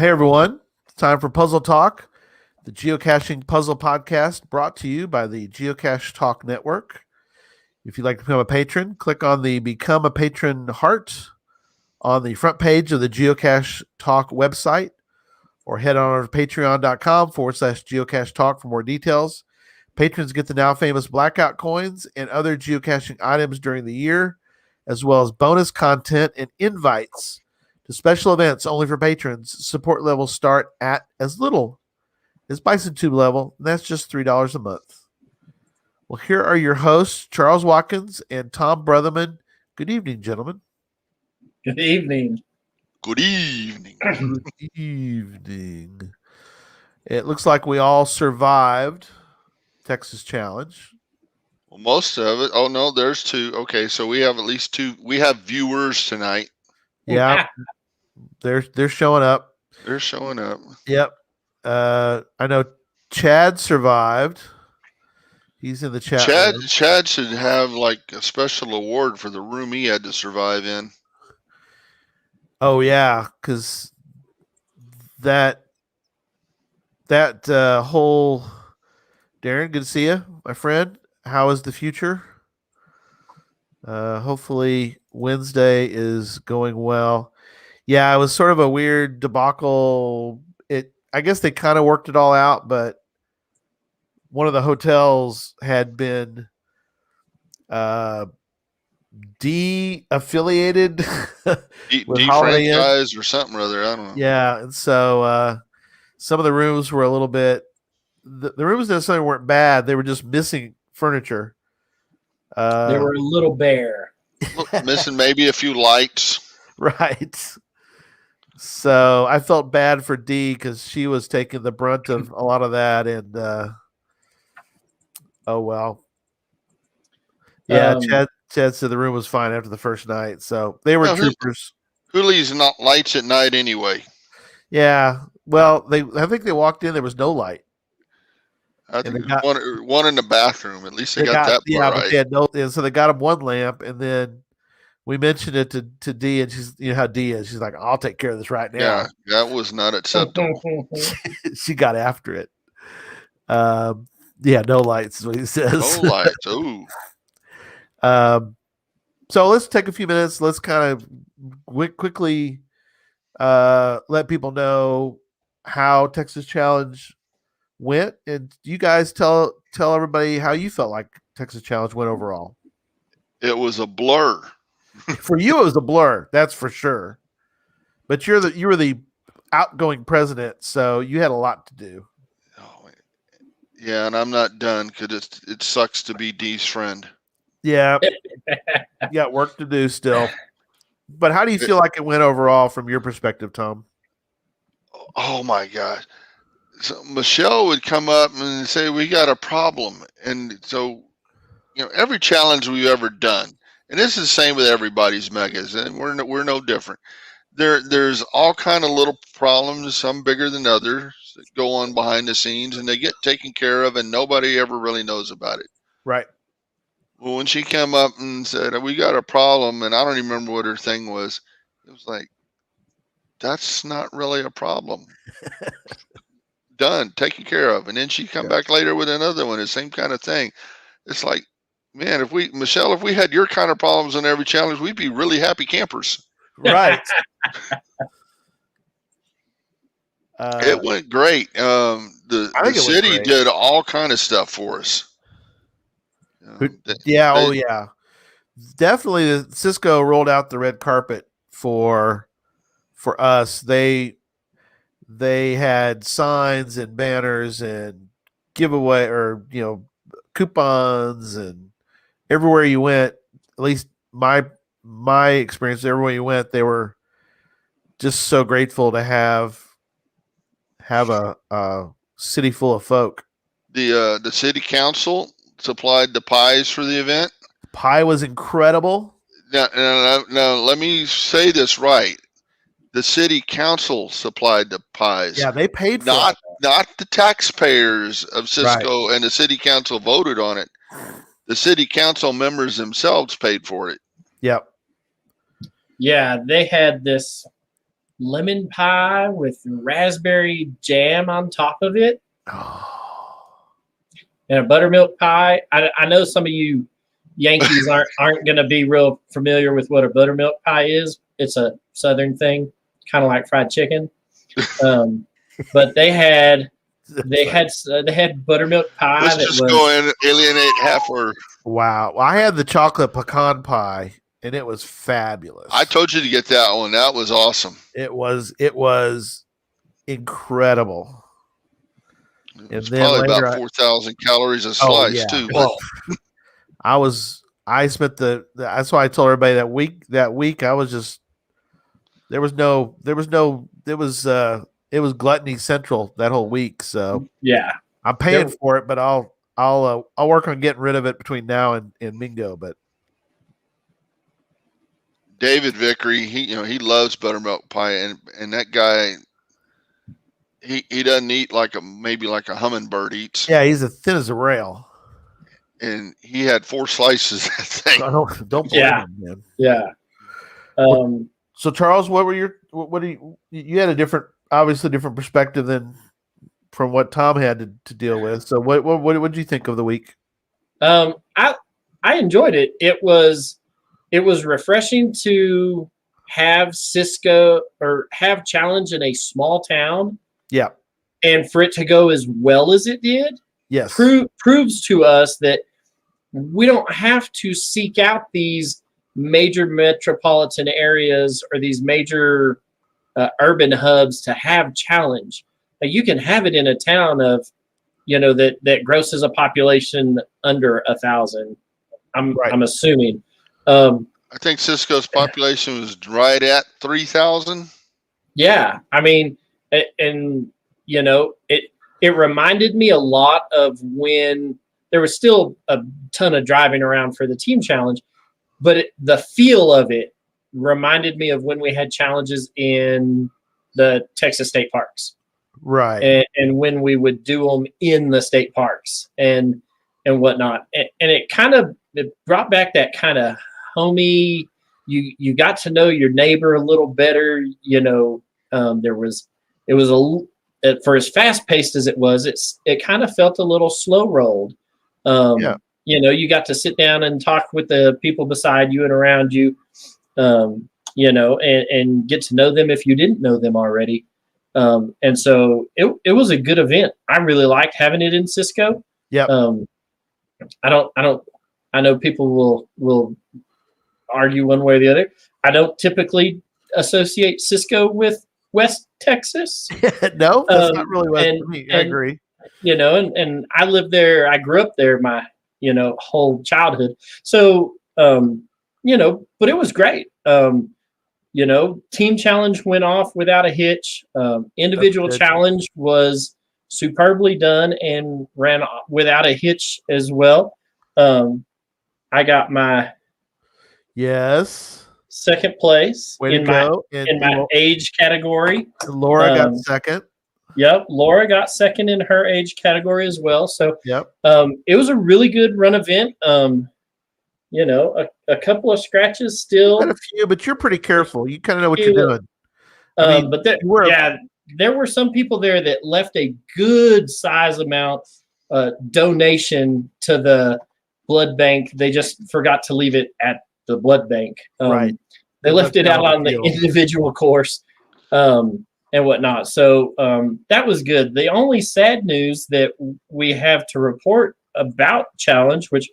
Hey everyone, it's time for Puzzle Talk, the geocaching puzzle podcast brought to you by the Geocache Talk Network. If you'd like to become a patron, click on the Become a Patron heart on the front page of the Geocache Talk website, or head on over to patreon.com/geocache talk for more details. Patrons get the now famous blackout coins and other geocaching items during the year, as well as bonus content and invites to special events only for patrons. Support levels start at as little as Bison Tube level, and that's just $3 a month. Well, here are your hosts, Charles Watkins and Tom Brotherman. Good evening, gentlemen. Good evening. Good evening. Good evening. It looks like we all survived Texas Challenge. Well, most of it. Oh no, there's two. Okay, so we have at least two. We have viewers tonight. Yeah, they're showing up. They're showing up. Yep. I know Chad survived. He's in the chat room. Chad should have like a special award for the room he had to survive in. Oh yeah, because that whole Darren, good to see you, my friend. How is the future? Hopefully Wednesday is going well. Yeah, it was sort of a weird debacle. I guess they kind of worked it all out, but one of the hotels had been de-affiliated with Holiday Inn. Defranchised or something or other. I don't know. Yeah, and so some of the rooms were a little bit. The rooms necessarily weren't bad; they were just missing furniture. They were a little bare. Missing maybe a few lights. Right. So I felt bad for Dee because she was taking the brunt of a lot of that, and oh well. Yeah, Chad said the room was fine after the first night, so they were troopers. Who leaves not lights at night anyway? Yeah, well, I think they walked in, there was no light. I think one in the bathroom. At least they got that part right. But they had and so they got him one lamp, and then we mentioned it to Dee, and she's, you know how Dee is. She's like, "I'll take care of this right now." Yeah, that was not acceptable. She got after it. Yeah, no lights is what he says. No lights. Ooh. So let's take a few minutes. Let's kind of quickly let people know how Texas Challenge went, and you guys tell everybody how you felt like Texas Challenge went overall. It was a blur. For you, it was a blur, that's for sure. But you were the outgoing president, so you had a lot to do. Oh, yeah, and I'm not done because it sucks to be Dee's friend. Yeah, you got work to do still. But how do you feel like it went overall from your perspective, Tom? Oh my gosh. So Michelle would come up and say, "We got a problem." And so, every challenge we've ever done, and this is the same with everybody's megas, and we're no different. There's all kind of little problems, some bigger than others, that go on behind the scenes, and they get taken care of, and nobody ever really knows about it. Right. Well, when she came up and said, "We got a problem," and I don't even remember what her thing was, it was like, that's not really a problem. Done, taken care of. And then she come back later with another one, the same kind of thing. It's like, man, if we had your kind of problems on every challenge, we'd be really happy campers. Right. It went great. The city did all kind of stuff for us. Yeah. Definitely Cisco rolled out the red carpet for us. They had signs and banners and giveaway or coupons, and everywhere you went, at least my experience, everywhere you went, they were just so grateful to have a city full of folk. The city council supplied the pies for the event. Pie was incredible. Now, let me say this right. The city council supplied the pies. Yeah, they paid for it. it. Not the taxpayers of Cisco, right. And the city council voted on it. The city council members themselves paid for it. Yep. Yeah, they had this lemon pie with raspberry jam on top of it. And a buttermilk pie. I know some of you Yankees aren't going to be real familiar with what a buttermilk pie is. It's a Southern thing, kind of like fried chicken. But they had buttermilk pie. Let's just go and alienate half our. Wow, well, I had the chocolate pecan pie, and it was fabulous. I told you to get that one. That was awesome. It was incredible. It's probably about 4,000 calories a slice too. Well, I spent that's why I told everybody that week I was just it was gluttony central that whole week. So yeah, I'm paying for it, but I'll work on getting rid of it between now and Mingo. But David Vickery, he loves buttermilk pie, and that guy, he doesn't eat maybe like a hummingbird eats. Yeah, he's as thin as a rail. And he had 4 slices. That thing. Don't blame him, man. Yeah. So Charles, you had a obviously different perspective than from what Tom had to deal with. So what did you think of the week? I enjoyed it. It was refreshing to have Cisco or have challenge in a small town. Yeah. And for it to go as well as it did. Yes. Proves to us that we don't have to seek out these major metropolitan areas or these major urban hubs to have challenge. You can have it in a town of, that grosses a population under 1,000. I'm assuming. I think Cisco's population was right at 3,000. Yeah, I mean, and it reminded me a lot of when there was still a ton of driving around for the team challenge, but the feel of it reminded me of when we had challenges in the Texas state parks. Right. And when we would do them in the state parks and whatnot. And it brought back that kind of homey, you got to know your neighbor a little better. For as fast paced as it was, it kind of felt a little slow rolled. You got to sit down and talk with the people beside you and around you, and get to know them if you didn't know them already. And so it was a good event. I really liked having it in Cisco. Yeah. I know people will argue one way or the other. I don't typically associate Cisco with West Texas. No, that's not really West for me. I agree. And I lived there. I grew up there my, whole childhood. So, but it was great. Team challenge went off without a hitch. Individual challenge was superbly done and ran without a hitch as well. I got my second place in my age category. Laura got second. Yep, Laura got second in her age category as well. So it was a really good run event. A couple of scratches still. Had a few, but you're pretty careful. You kind of know what you're doing. But there were some people there that left a good size amount donation to the blood bank. They just forgot to leave it at the blood bank. Right. They left it out on the individual course and whatnot. So that was good. The only sad news that we have to report about Challenge, which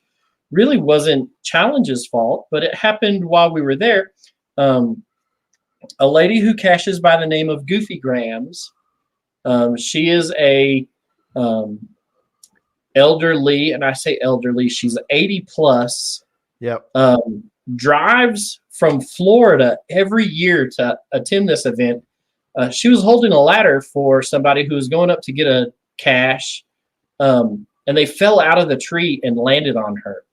really wasn't Challenge's fault, but it happened while we were there. A lady who cashes by the name of Goofy Grams. She is a elderly, and I say elderly, she's 80 plus. Yep. Drives from Florida every year to attend this event. She was holding a ladder for somebody who was going up to get a cash, and they fell out of the tree and landed on her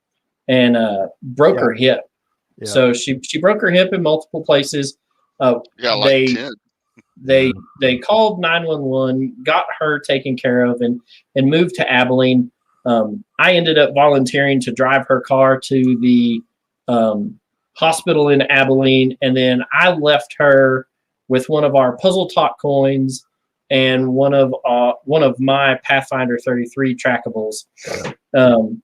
and broke her hip. Yeah. So she broke her hip in multiple places. They called 911, got her taken care of, and moved to Abilene. I ended up volunteering to drive her car to the hospital in Abilene, and then I left her with one of our Puzzle Talk coins and one of my Pathfinder 33 trackables. And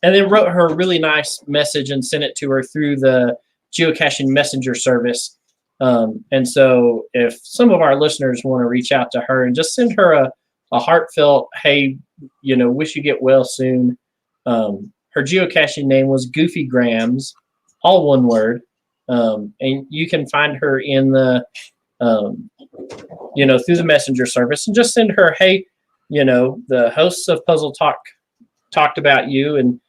then wrote her a really nice message and sent it to her through the geocaching messenger service. And so if some of our listeners want to reach out to her and just send her a heartfelt, hey, wish you get well soon. Her geocaching name was Goofy Grams, all one word. And you can find her in the, through the messenger service, and just send her, hey, the hosts of Puzzle Talk talked about you, and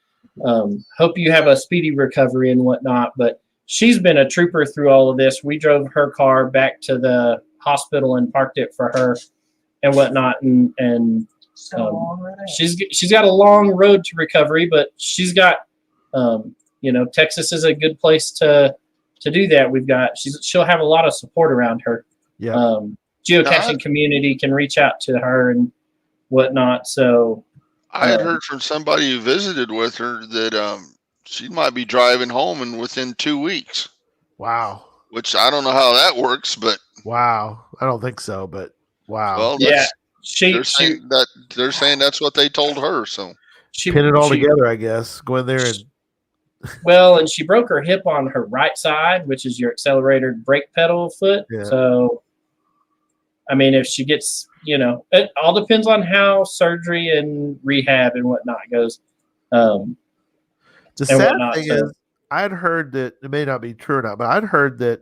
hope you have a speedy recovery and whatnot. But she's been a trooper through all of this. We drove her car back to the hospital and parked it for her and whatnot. And she's got a long road to recovery, but she's got, Texas is a good place to do that. She'll have a lot of support around her. Yeah. Geocaching community can reach out to her and whatnot. So I had heard from somebody who visited with her that she might be driving home and within 2 weeks. Wow. Which I don't know how that works, but wow. I don't think so, but wow. Well, yeah. They're saying that's what they told her. So pin it all together, I guess. Go in there and and she broke her hip on her right side, which is your accelerator brake pedal foot. Yeah. So, I mean, if she gets, it all depends on how surgery and rehab and whatnot goes. The sad thing is, I'd heard that it may not be true or not, but I'd heard that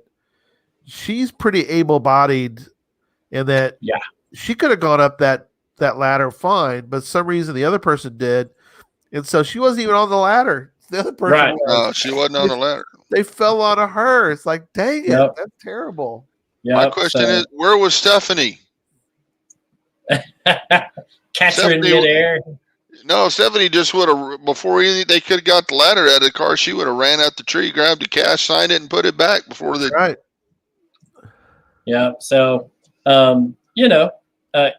she's pretty able-bodied, and that she could have gone up that ladder fine, but for some reason the other person did, and so she wasn't even on the ladder. The other person No, she wasn't on the ladder. They fell onto her. It's like, dang it, that's terrible. My question is, where was Stephanie? Catch her in midair. No, Stephanie just would have, before they could have got the ladder out of the car, she would have ran out the tree, grabbed the cash, signed it, and put it back before they. Right. Yeah. So,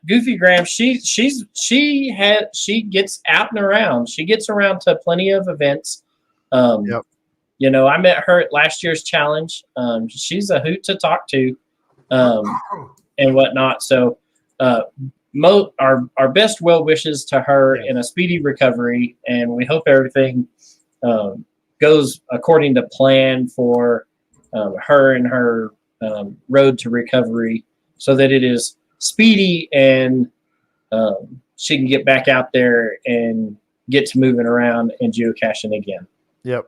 Goofy Graham, she gets out and around. She gets around to plenty of events. I met her at last year's challenge. She's a hoot to talk to, and whatnot. So, our best well wishes to her in a speedy recovery, and we hope everything goes according to plan for her and her road to recovery, so that it is speedy and she can get back out there and get to moving around and geocaching again. Yep.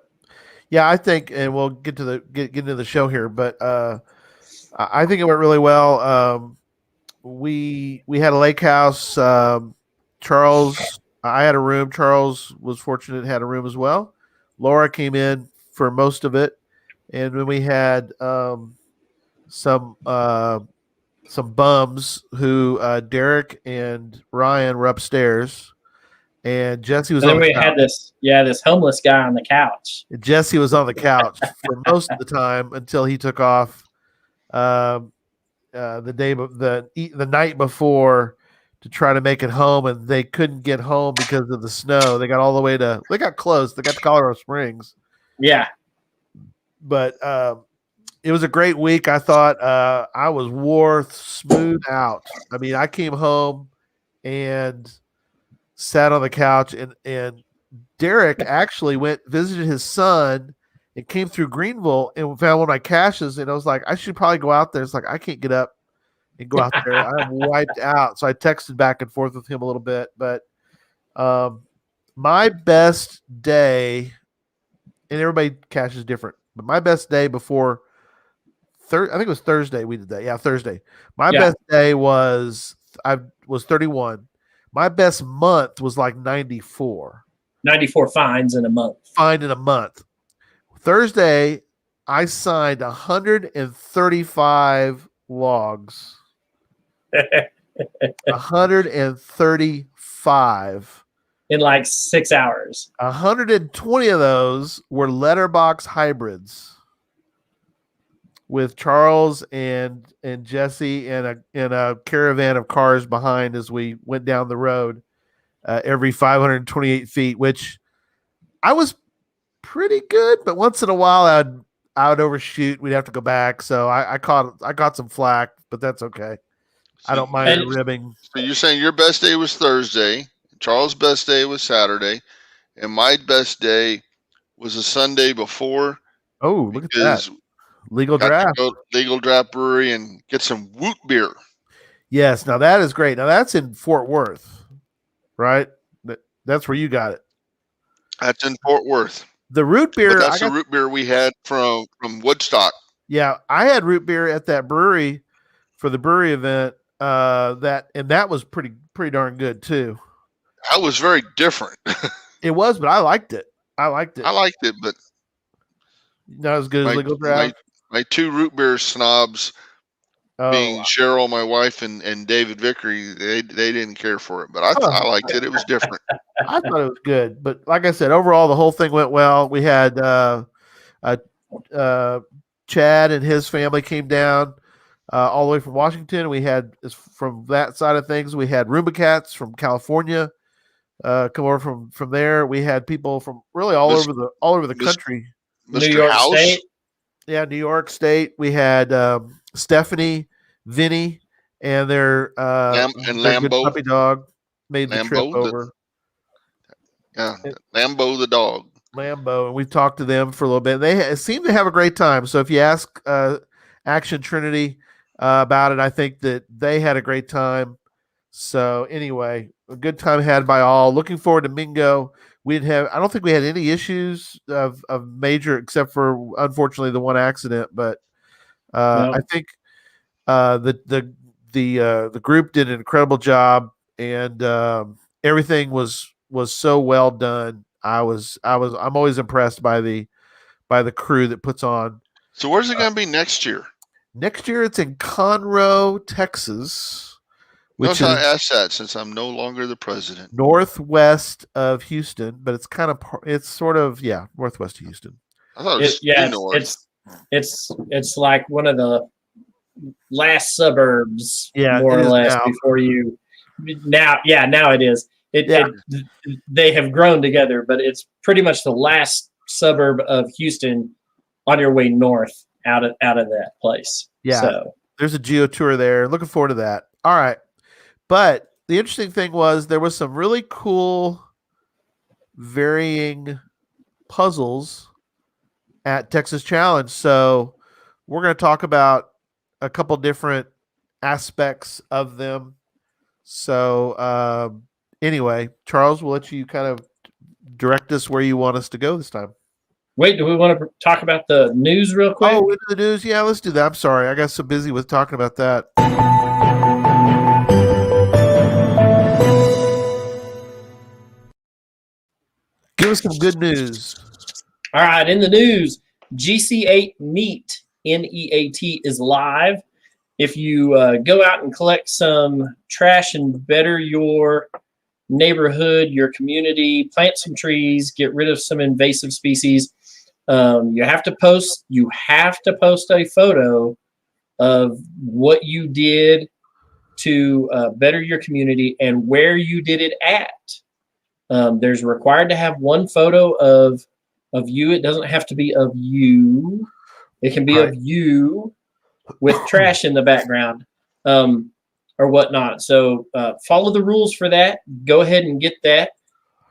Yeah, I think, and we'll get to get into the show here, but I think it went really well. We had a lake house. Charles, I had a room. Charles was fortunate, had a room as well. Laura came in for most of it, and then we had some bums who Derek and Ryan were upstairs, and Jesse was. And then we had this homeless guy on the couch. Jesse was on the couch for most of the time until he took off the night before to try to make it home, and they couldn't get home because of the snow. They got all the way they got close. They got to Colorado Springs. Yeah, but it was a great week. I thought I was wore smooth out. I mean, I came home and sat on the couch, and Derek actually visited his son and came through Greenville and found one of my caches. And I was like, I should probably go out there. It's like, I can't get up and go out there. I'm wiped out. So I texted back and forth with him a little bit. But my best day, and everybody caches different, but my best day before I think it was Thursday we did that. Yeah, Thursday. My best day was 31. My best month was like 94. 94 fines in a month. Thursday, I signed 135 logs. 135 in like 6 hours. 120 of those were letterbox hybrids with Charles and Jesse and a caravan of cars behind as we went down the road every 528 feet, which I was pretty good, but once in a while I would overshoot. We'd have to go back. So I got some flack, but that's okay. I don't mind ribbing. So you're saying your best day was Thursday, Charles' best day was Saturday, and my best day was a Sunday before. Oh, look at that. Legal Draft. To go Legal Draft Brewery and get some Woot beer. Yes, now that is great. Now that's in Fort Worth, right? That's where you got it. That's in Fort Worth. The root beer. But that's the root beer we had from Woodstock. Yeah, I had root beer at that brewery for the brewery event. That was pretty darn good too. That was very different. It was, but I liked it. But not as good as Legal Draft. My two root beer snobs, being Cheryl, my wife, and David Vickery, they didn't care for it, but I liked it. It was different. I thought it was good, but like I said, overall the whole thing went well. We had Chad and his family came down all the way from Washington. We had, from that side of things, we had Roomba Cats from California come over from there. We had people from really all over the country. New York State. Yeah, New York State. We had Stephanie, Vinny, and their Lambo puppy dog made the trip over. Lambo the dog. Lambo, and we talked to them for a little bit. They seem to have a great time. So if you ask Action Trinity about it, I think that they had a great time. So anyway, a good time had by all. Looking forward to Mingo. I don't think we had any issues of major, except for unfortunately the one accident. But no. I think the group did an incredible job, and everything was so well done. I'm always impressed by the crew that puts on. So where's it going to be next year? Next year it's in Conroe, Texas. Notice I asked that since I'm no longer the president. Northwest of Houston, but it's sort of northwest of Houston. I thought it was north. It's like one of the last suburbs, more or less, now. Before you. Now it is. They have grown together, but it's pretty much the last suburb of Houston on your way north out of that place. Yeah. So there's a geo tour there. Looking forward to that. All right. But the interesting thing was there was some really cool varying puzzles at Texas Challenge. So we're going to talk about a couple different aspects of them. So anyway, Charles, we'll let you kind of direct us where you want us to go this time. Wait, do we want to talk about the news real quick? Oh, into the news? Yeah, let's do that. I'm sorry. I got so busy with talking about that. Give us some good news. All right, in the news, GC8 Neat, NEAT, is live. If you go out and collect some trash and better your neighborhood, your community, plant some trees, get rid of some invasive species, you have to post a photo of what you did to better your community and where you did it at. There's required to have one photo of you. It doesn't have to be of you. It can be of you with trash in the background or whatnot. So follow the rules for that. Go ahead and get that.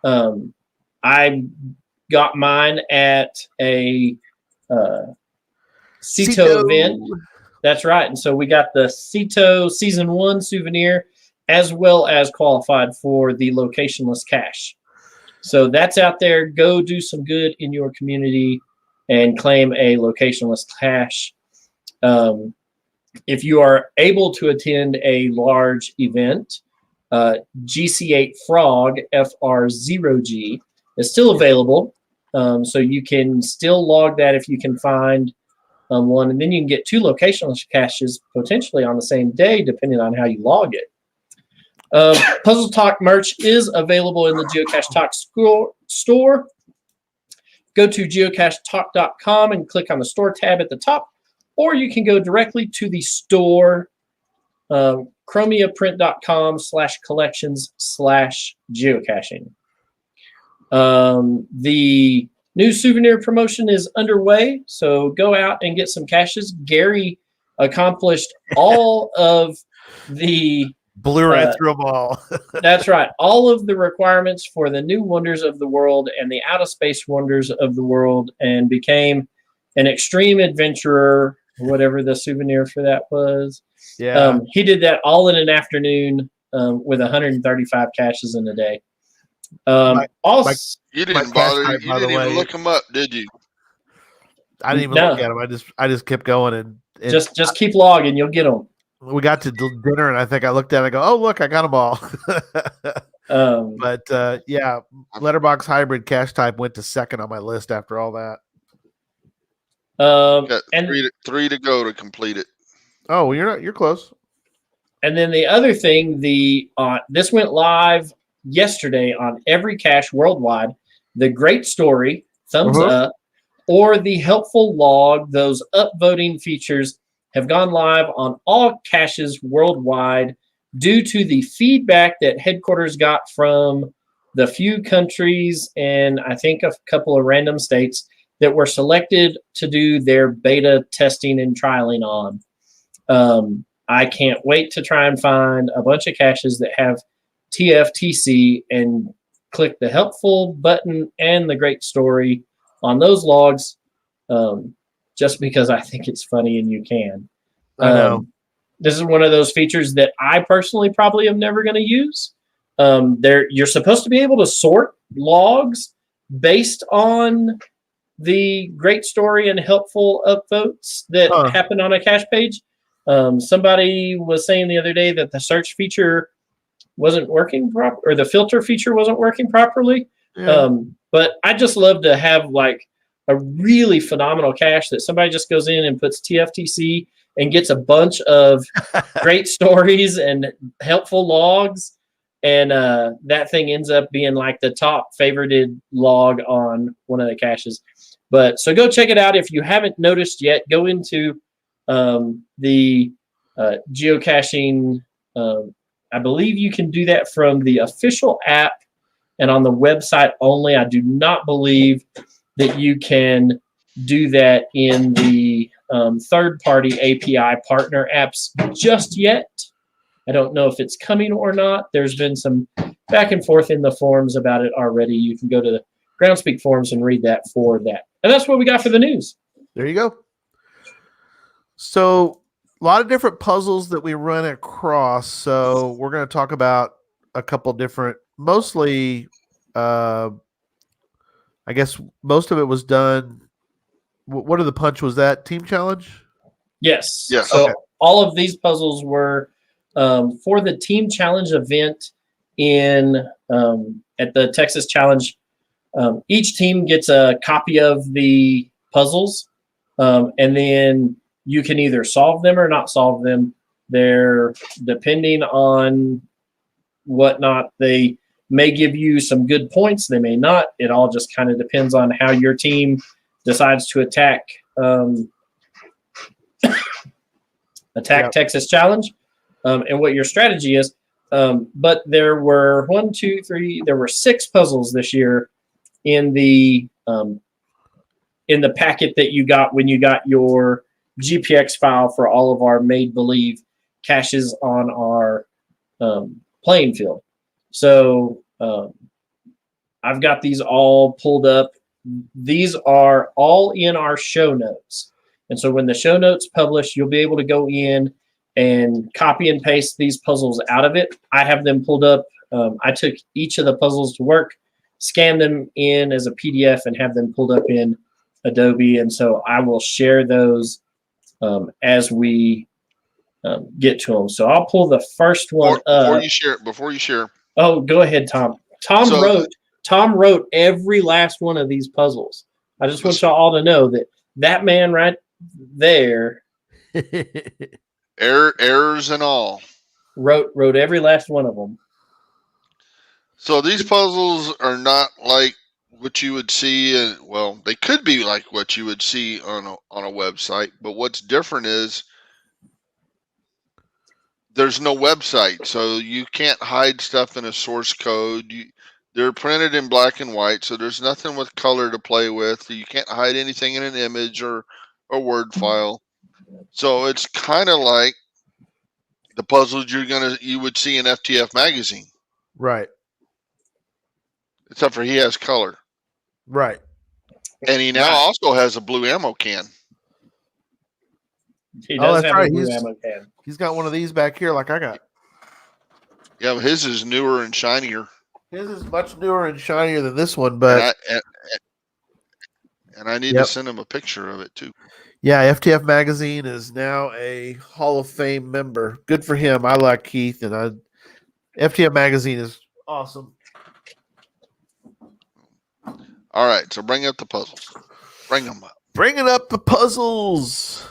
I got mine at a Cito event. That's right. And so we got the Cito Season 1 souvenir, as well as qualified for the locationless cache. So that's out there. Go do some good in your community and claim a locationless cache. If you are able to attend a large event, GC8 Frog, FR0G, is still available. So you can still log that if you can find one. And then you can get 2 locationless caches potentially on the same day, depending on how you log it. Puzzle Talk merch is available in the Geocache Talk store. Go to geocachetalk.com and click on the store tab at the top, or you can go directly to the store, chromiaprint.com/collections/geocaching. The new souvenir promotion is underway, so go out and get some caches. Gary accomplished all of the Blew right through them all. That's right. All of the requirements for the new wonders of the world and the out of space wonders of the world, and became an extreme adventurer, whatever the souvenir for that was. Yeah. He did that all in an afternoon with 135 caches in a day. Also, you didn't bother. You didn't even look them up, did you? I didn't even look at them. I just kept going and just keep logging. You'll get them. We got to dinner, and I think I looked at it and I go, oh, look, I got them all. But yeah, Letterbox Hybrid Cache Type went to second on my list after all that. Got three to go to complete it. Oh, well, you're close. And then the other thing, this went live yesterday on every cache worldwide. The great story, thumbs up, or the helpful log, those upvoting features have gone live on all caches worldwide due to the feedback that headquarters got from the few countries and I think a couple of random states that were selected to do their beta testing and trialing on. I can't wait to try and find a bunch of caches that have TFTC and click the helpful button and the great story on those logs, just because I think it's funny and you can. I know. This is one of those features that I personally probably am never going to use. You're supposed to be able to sort logs based on the great story and helpful upvotes that happen on a cache page. Somebody was saying the other day that the search feature wasn't working or the filter feature wasn't working properly. Yeah. But I just love to have like a really phenomenal cache that somebody just goes in and puts TFTC and gets a bunch of great stories and helpful logs. And that thing ends up being like the top favorited log on one of the caches. But so go check it out. If you haven't noticed yet, go into the geocaching. I believe you can do that from the official app and on the website only. I do not believe that you can do that in the third-party API partner apps just yet. I don't know if it's coming or not. There's been some back and forth in the forums about it already. You can go to the Groundspeak forums and read that for that. And that's what we got for the news. There you go. So a lot of different puzzles that we run across. So we're going to talk about a couple different, mostly, I guess most of it was done. What are the punch? Was that team challenge? Yes. Yes. So all of these puzzles were for the team challenge event at the Texas Challenge. Each team gets a copy of the puzzles, and then you can either solve them or not solve them. They're depending on whatnot. They may give you some good points. They may not. It all just kind of depends on how your team decides to attack Texas Challenge, and what your strategy is. But there were there were 6 puzzles this year in the packet that you got when you got your GPX file for all of our made-believe caches on our playing field. So I've got these all pulled up. These are all in our show notes. And so when the show notes publish, you'll be able to go in and copy and paste these puzzles out of it. I have them pulled up. I took each of the puzzles to work, scanned them in as a PDF, and have them pulled up in Adobe. And so I will share those as we get to them. So I'll pull the first one up. Before you share. Oh, go ahead, Tom. Tom wrote every last one of these puzzles. I just want y'all all to know that man right there errors and all wrote every last one of them. So these puzzles are not like what you would see. Well, they could be like what you would see on a website, but what's different is there's no website, so you can't hide stuff in a source code. They're printed in black and white, so there's nothing with color to play with. You can't hide anything in an image or a Word file. So it's kind of like the puzzles you would see in FTF magazine, Right. except for he has color, Right. and he now also has a blue ammo can. He does that's have right. a blue ammo can. He's got one of these back here, like I got. Yeah, but his is newer and shinier. His is much newer and shinier than this one, but and I need to send him a picture of it too. Yeah, FTF Magazine is now a Hall of Fame member. Good for him. I like Keith, and FTF Magazine is awesome. All right, so bring up the puzzles. Bring them up. Bringing up the puzzles.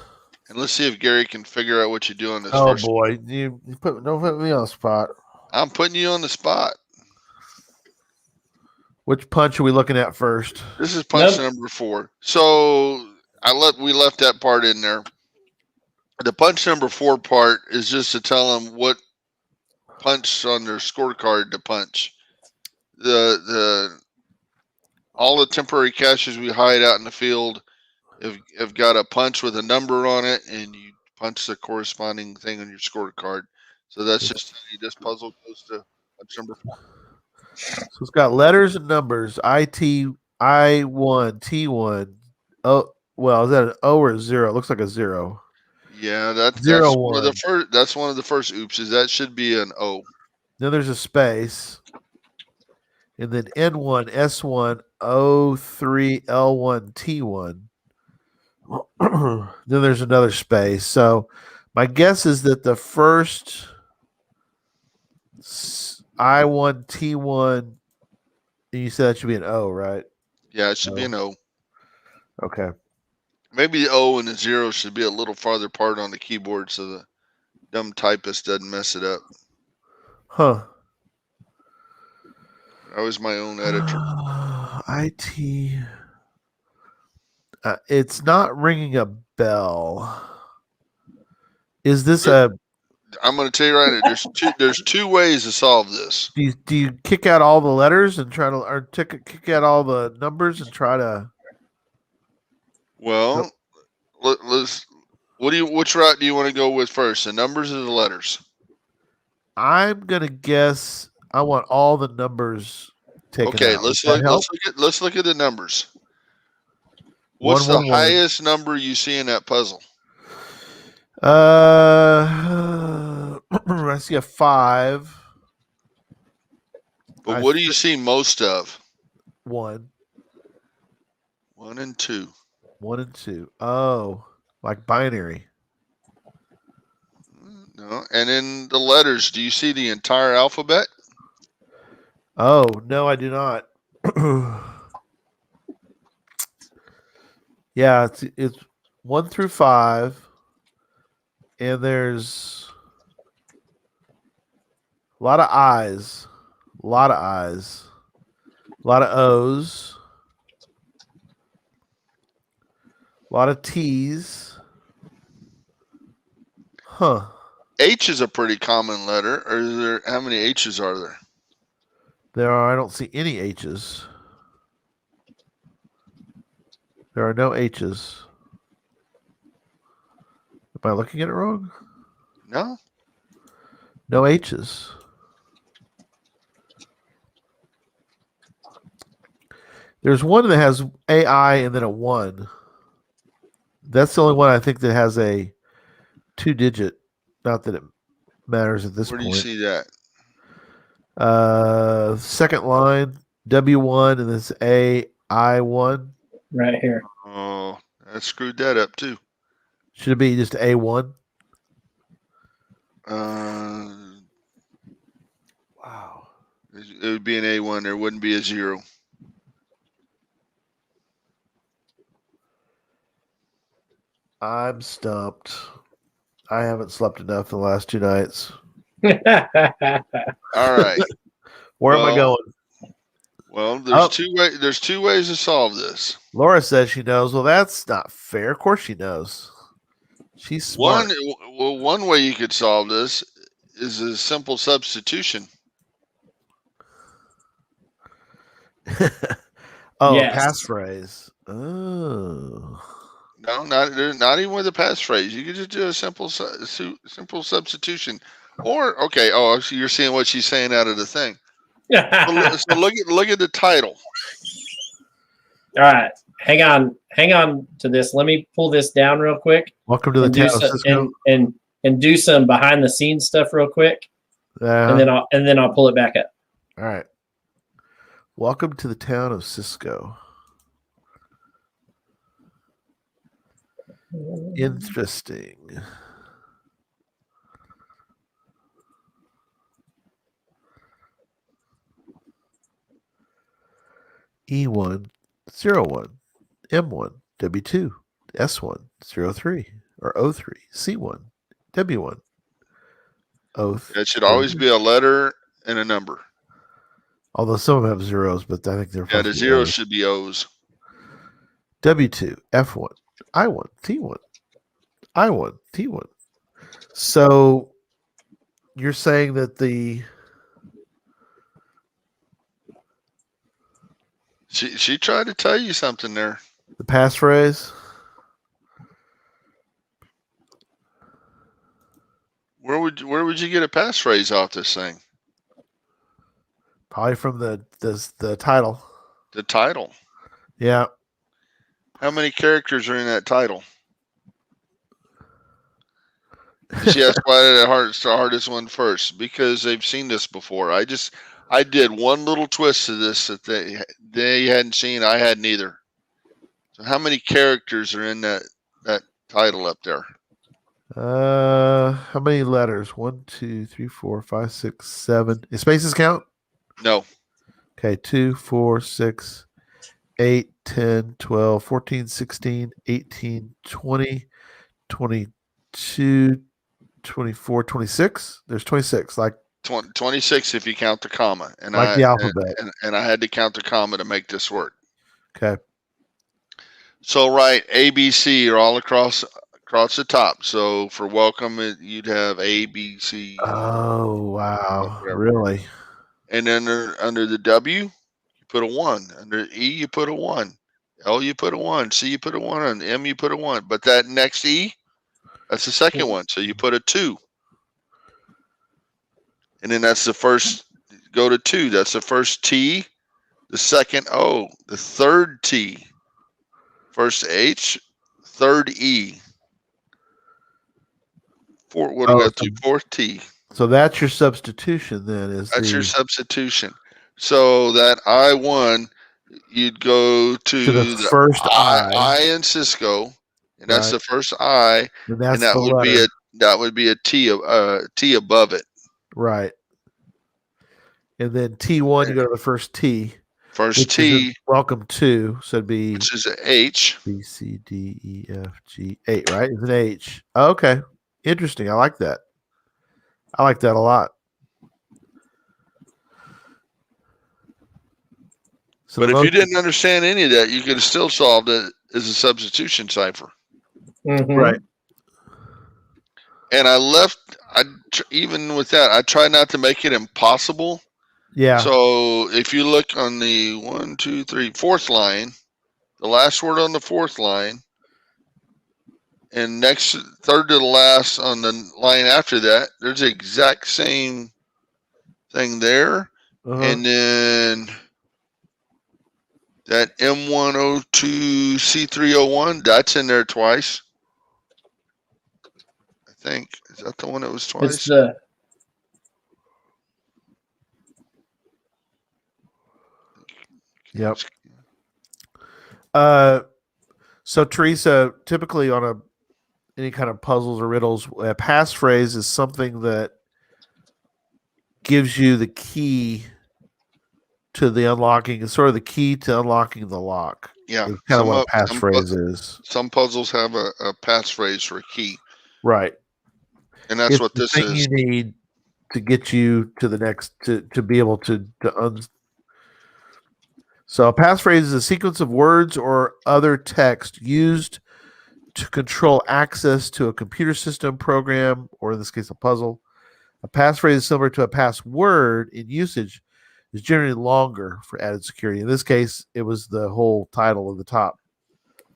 And let's see if Gary can figure out what you do on this. Oh boy, don't put me on the spot. I'm putting you on the spot. Which punch are we looking at first? This is punch number 4. So we left that part in there. The punch number 4 part is just to tell them what punch on their scorecard to punch. All the temporary caches we hide out in the field have got a punch with a number on it, and you punch the corresponding thing on your scorecard. So that's just this puzzle goes to punch number 4. So it's got letters and numbers. I1, T1. Oh, well, is that an O or a 0? It looks like a 0. Yeah, that's 0, one of the first. That's one of the first oopses. That should be an O. Then there's a space, and then N1, S1, O3, L1, T1. Then there's another space. So my guess is that the first I1, T1, and you said that should be an O, right? Yeah, it should be an O. Okay. Maybe the O and the 0 should be a little farther apart on the keyboard so the dumb typist doesn't mess it up. Huh. I was my own editor. IT. It's not ringing a bell. Is this I'm going to tell you right now. There's two ways to solve this. Do you kick out all the letters and try to, or kick out all the numbers and try to? Well, let's. Which route do you want to go with first? The numbers or the letters? I'm gonna guess. I want all the numbers taken Okay, out. let's look at the numbers. What's the highest number you see in that puzzle? I see a 5. But what do you see most of? 1. 1 and 2. 1 and 2. Oh, like binary. No. And in the letters, do you see the entire alphabet? Oh, no, I do not. Yeah, it's 1 through 5. And there's a lot of I's, a lot of I's, a lot of O's, a lot of T's. Huh. H is a pretty common letter. Or is there? How many H's are there? I don't see any H's. There are no H's. Am I looking at it wrong? No. No H's. There's one that has AI and then a 1. That's the only one I think that has a 2-digit. Not that it matters at this point. Where do you see that? Second line, W1 and this AI1. Right here. Oh, I screwed that up too. Should it be just A1? Wow. It would be an A1. There wouldn't be a 0. I'm stumped. I haven't slept enough in the last 2 nights. All right. Where am I going? Well, there's two ways to solve this. Laura says she knows. Well, that's not fair. Of course she knows. She's smart. One way you could solve this is a simple substitution. Oh, Yes. a passphrase. Oh. No, not even with a passphrase. You could just do a simple substitution. Or okay, oh, so you're seeing what she's saying out of the thing. So look at the title. All right, hang on to this. Let me pull this down real quick. Welcome to the town of Cisco. And do some behind the scenes stuff real quick, and then I'll pull it back up. All right. Welcome to the town of Cisco. Interesting. E1 01 M1 W2 S1 03 or O3 C1 W1 O3. It should always be a letter and a number. Although some of them have zeros, but I think they're the zeros should be O's. W2 F1 I1 T1 I1 T1. So you're saying that she tried to tell you something there. The passphrase. Where would you get a passphrase off this thing? Probably from the title. The title. Yeah. How many characters are in that title? She asked why the hardest one first, because they've seen this before. I did one little twist to this that they hadn't seen. I hadn't either. So how many characters are in that title up there? How many letters? 1, 2, 3, 4, 5, 6, 7. Is spaces count? No. Okay, 2, 4, 6, 8, 10, 12, 14, 16, 18, 20, 22, 24, 26. There's 26. Like 26 if you count the comma. And like the alphabet. And I had to count the comma to make this work. Okay. So right, A, B, C are all across the top. So for welcome, you'd have A, B, C. Oh, wow. Really? And then under the W, you put a 1. Under E, you put a 1. L, you put a 1. C, you put a 1. And M, you put a 1. But that next E, that's the second one. So you put a 2. And then that's the first, go to 2. That's the first T, the second O, the third T, first H, third E. What do we got to? Fourth T. So that's your substitution then. That's your substitution. So that I1, you'd go to the first I in Cisco, and that's the first I, and that would be a T above it. Right. And then T1, you go to the first T. First T. Welcome to. So it'd be. Which is an H. B, C, D, E, F, G, 8, right? It's an H. Oh, okay. Interesting. I like that. I like that a lot. So but if you didn't understand any of that, you could have still solved it as a substitution cipher. Mm-hmm. Right. And even with that, I try not to make it impossible. Yeah. So if you look on the 1, 2, 3, fourth line, the last word on the fourth line, and third to the last on the line after that, there's the exact same thing there. Uh-huh. And then that M102 C301, that's in there twice. I think. Is that the one that was twice? It's the Yep. So Teresa, typically on any kind of puzzles or riddles, a passphrase is something that gives you the key to the unlocking. It's sort of the key to unlocking the lock. Yeah. It's kind of what a passphrase is. Some puzzles have a passphrase for a key. Right. And that's what this is. You need to get you to the next, to be able to So a passphrase is a sequence of words or other text used to control access to a computer system, program, or in this case, a puzzle. A passphrase is similar to a password in usage is generally longer for added security. In this case, it was the whole title of the top.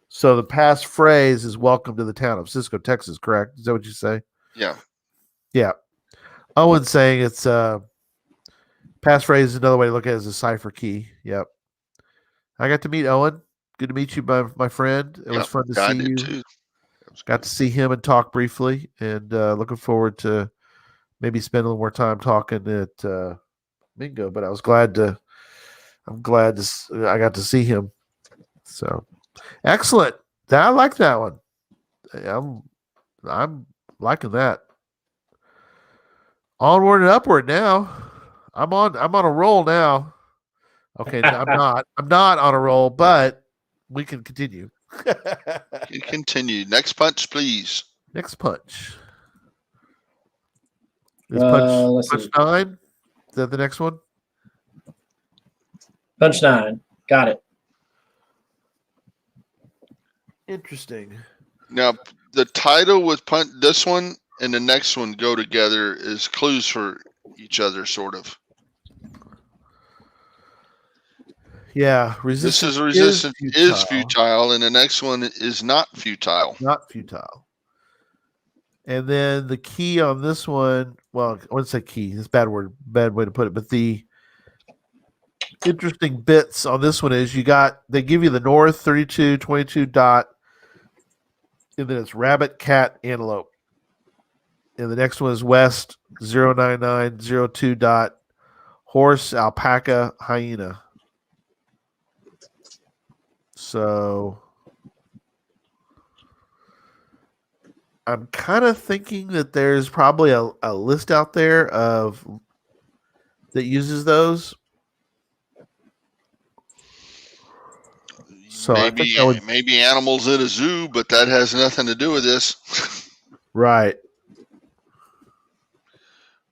So the passphrase is "Welcome to the town of Cisco, Texas." Correct? Is that what you say? Yeah. Yeah. Owen's saying it's passphrase is another way to look at it as a cipher key. Yep. I got to meet Owen. Good to meet you, my friend. It was fun to see you. Too. Got to see him and talk briefly, and looking forward to maybe spend a little more time talking at Mingo. But I'm glad I got to see him. So excellent. I like that one. I'm liking that. Onward and upward now. I'm on a roll now. Okay, I'm not on a roll, but we can continue. You continue. Next punch, please. Next punch. Is punch 9? Is that the next one? Punch 9. Got it. Interesting. Now, the title with this one and the next one go together is clues for each other, sort of. Yeah, resistance is futile, and the next one is not futile. Not futile. And then the key on this one, well, I wouldn't say key. It's bad way to put it. But the interesting bits on this one is they give you the north 32, 22 dot, and then it's rabbit, cat, antelope. And the next one is west 09902 dot, horse, alpaca, hyena. So I'm kind of thinking that there's probably a list out there that uses those. So maybe animals in a zoo, but that has nothing to do with this. Right.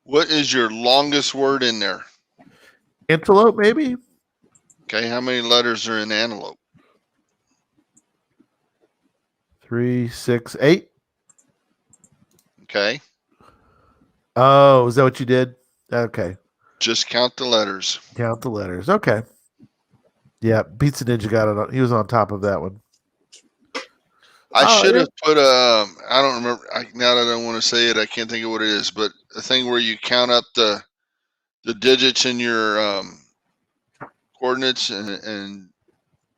What is your longest word in there? Antelope, maybe. Okay, how many letters are in antelope? 3, 6, 8. Okay. Oh, is that what you did? Okay. Just count the letters. Count the letters. Okay. Yeah, Pizza Ninja got it. He was on top of that one. I should have put I don't remember. Now that I don't want to say it, I can't think of what it is. But the thing where you count up the digits in your coordinates and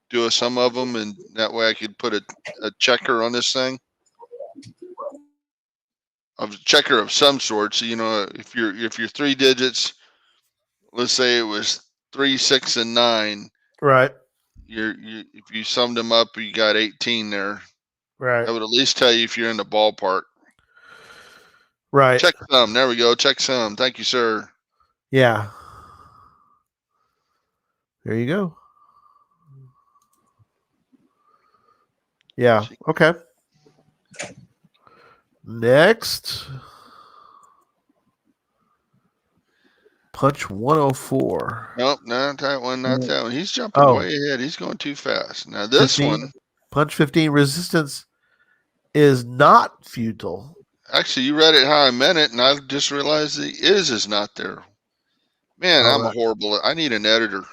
do a sum of them, and that way I could put a checker on this thing. A checker of some sort. So if you're 3 digits, let's say it was 3, 6, and 9. Right. If you summed them up, you got 18 there. Right. That would at least tell you if you're in the ballpark. Right. Check some. There we go. Check some. Thank you, sir. Yeah. There you go. Yeah. Okay. Next. Punch 104. Nope, not that one. Not that one. He's jumping way ahead. He's going too fast. Now this 15, one. Punch 15. Resistance is not futile. Actually, you read it how I meant it, and I just realized the is not there. Man, I'm a horrible. I need an editor.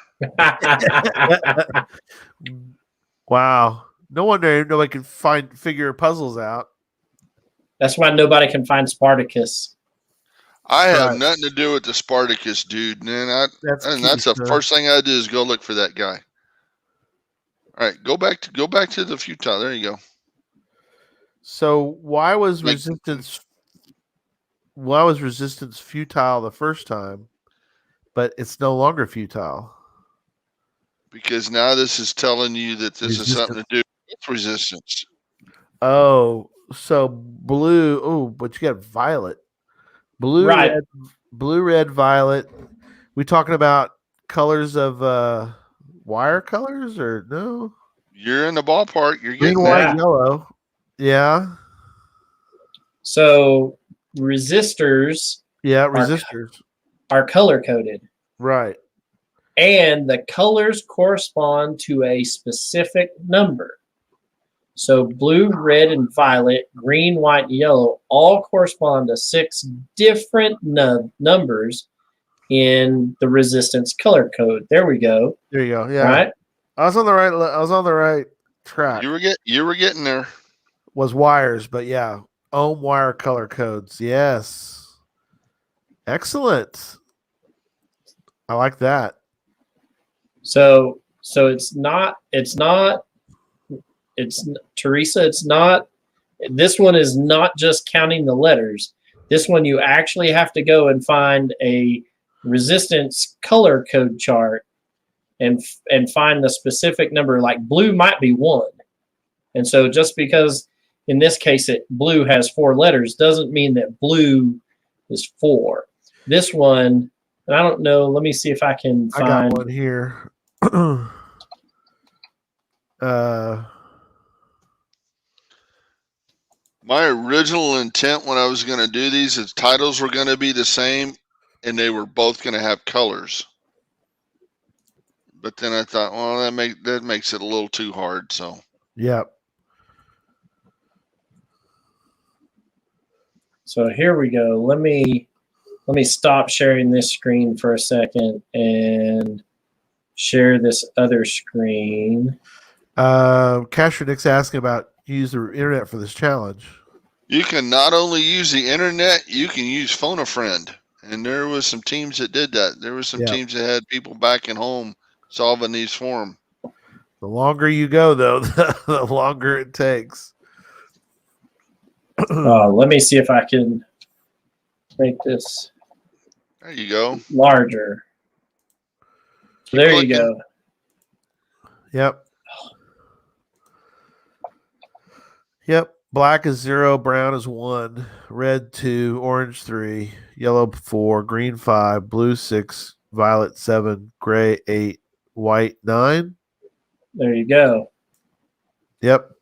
Wow. No wonder nobody can figure puzzles out. That's why nobody can find Spartacus. I have nothing to do with the Spartacus dude, man. That's the first thing I do is go look for that guy. All right, go back to the futile. There you go. So why was resistance futile the first time, but it's no longer futile? Because now this is telling you that this is something to do with resistance. Oh, so blue. Oh, but you got violet. Blue, right. Red, violet. We talking about colors of wire colors or no? You're in the ballpark. You're getting green, white, yellow. Yeah. So resistors. Yeah, resistors are color coded. Right. And the colors correspond to a specific number. So blue, red, and violet, green, white, and yellow all correspond to 6 different numbers. in the resistance color code. There we go. There you go. Yeah. Right? I was on the right track. You were getting there. Was wires, but yeah. Ohm wire color codes. Yes. Excellent. I like that. So Teresa, it's not, this one is not just counting the letters. This one you actually have to go and find a resistance color code chart and find the specific number. Like blue might be 1. And so just because in this case blue has 4 letters doesn't mean that blue is 4. This one, and I don't know, let me see if I can find. I got one here. My original intent when I was going to do these is titles were going to be the same and they were both going to have colors. But then I thought, well, that makes it a little too hard. So, yep. So here we go. Let me stop sharing this screen for a second and share this other screen. Casher Nick's asking about use the internet for this challenge. You can not only use the internet, you can use Phone a Friend. And there was some teams that did that. There was some teams that had people back at home solving these for them. The longer you go, though, the longer it takes. Let me see if I can make this. There you go. Larger. There you go. Yep. Yep. Black is 0, brown is 1, red 2, orange 3, yellow 4, green 5, blue 6, violet 7, gray 8, white 9. There you go. Yep.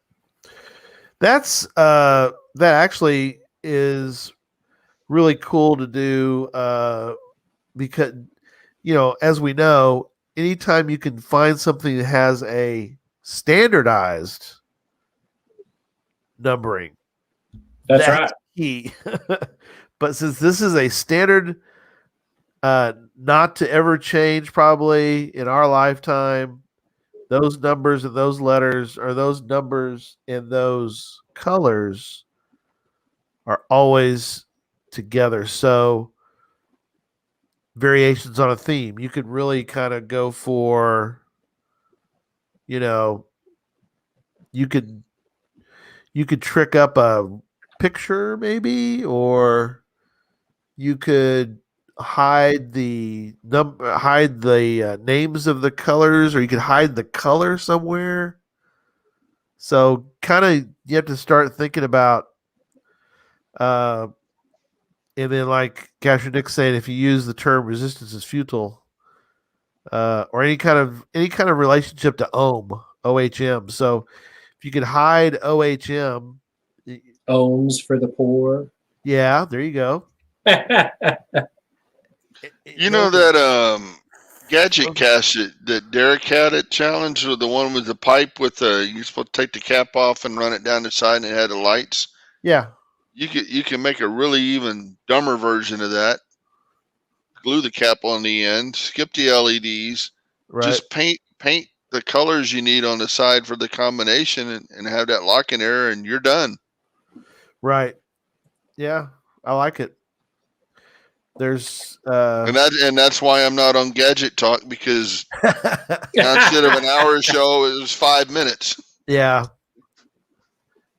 That's that actually is really cool to do because, you know, as we know, anytime you can find something that has a standardized numbering, that's right, key. But since this is a standard, not to ever change probably in our lifetime, those numbers and those letters, or those numbers and those colors, are always together. So variations on a theme, you could really kind of go for, you know, you could trick up a picture maybe, or you could hide the names of the colors, or you could hide the color somewhere. So kind of you have to start thinking about and then, like Casher Nick saying, if you use the term resistance is futile, or any kind of relationship to OHM. So if you could hide OHM, ohms for the poor. Yeah, there you go. You know that gadget cache that Derek had at challenge, with the one with the pipe with you're supposed to take the cap off and run it down the side, and it had the lights. Yeah. You can make a really even dumber version of that. Glue the cap on the end, skip the LEDs, Right. just paint the colors you need on the side for the combination, and have that lock in there, and you're done. Right. Yeah, I like it. There's and that's why I'm not on Gadget Talk, because instead of an hour show, it was 5 minutes. Yeah.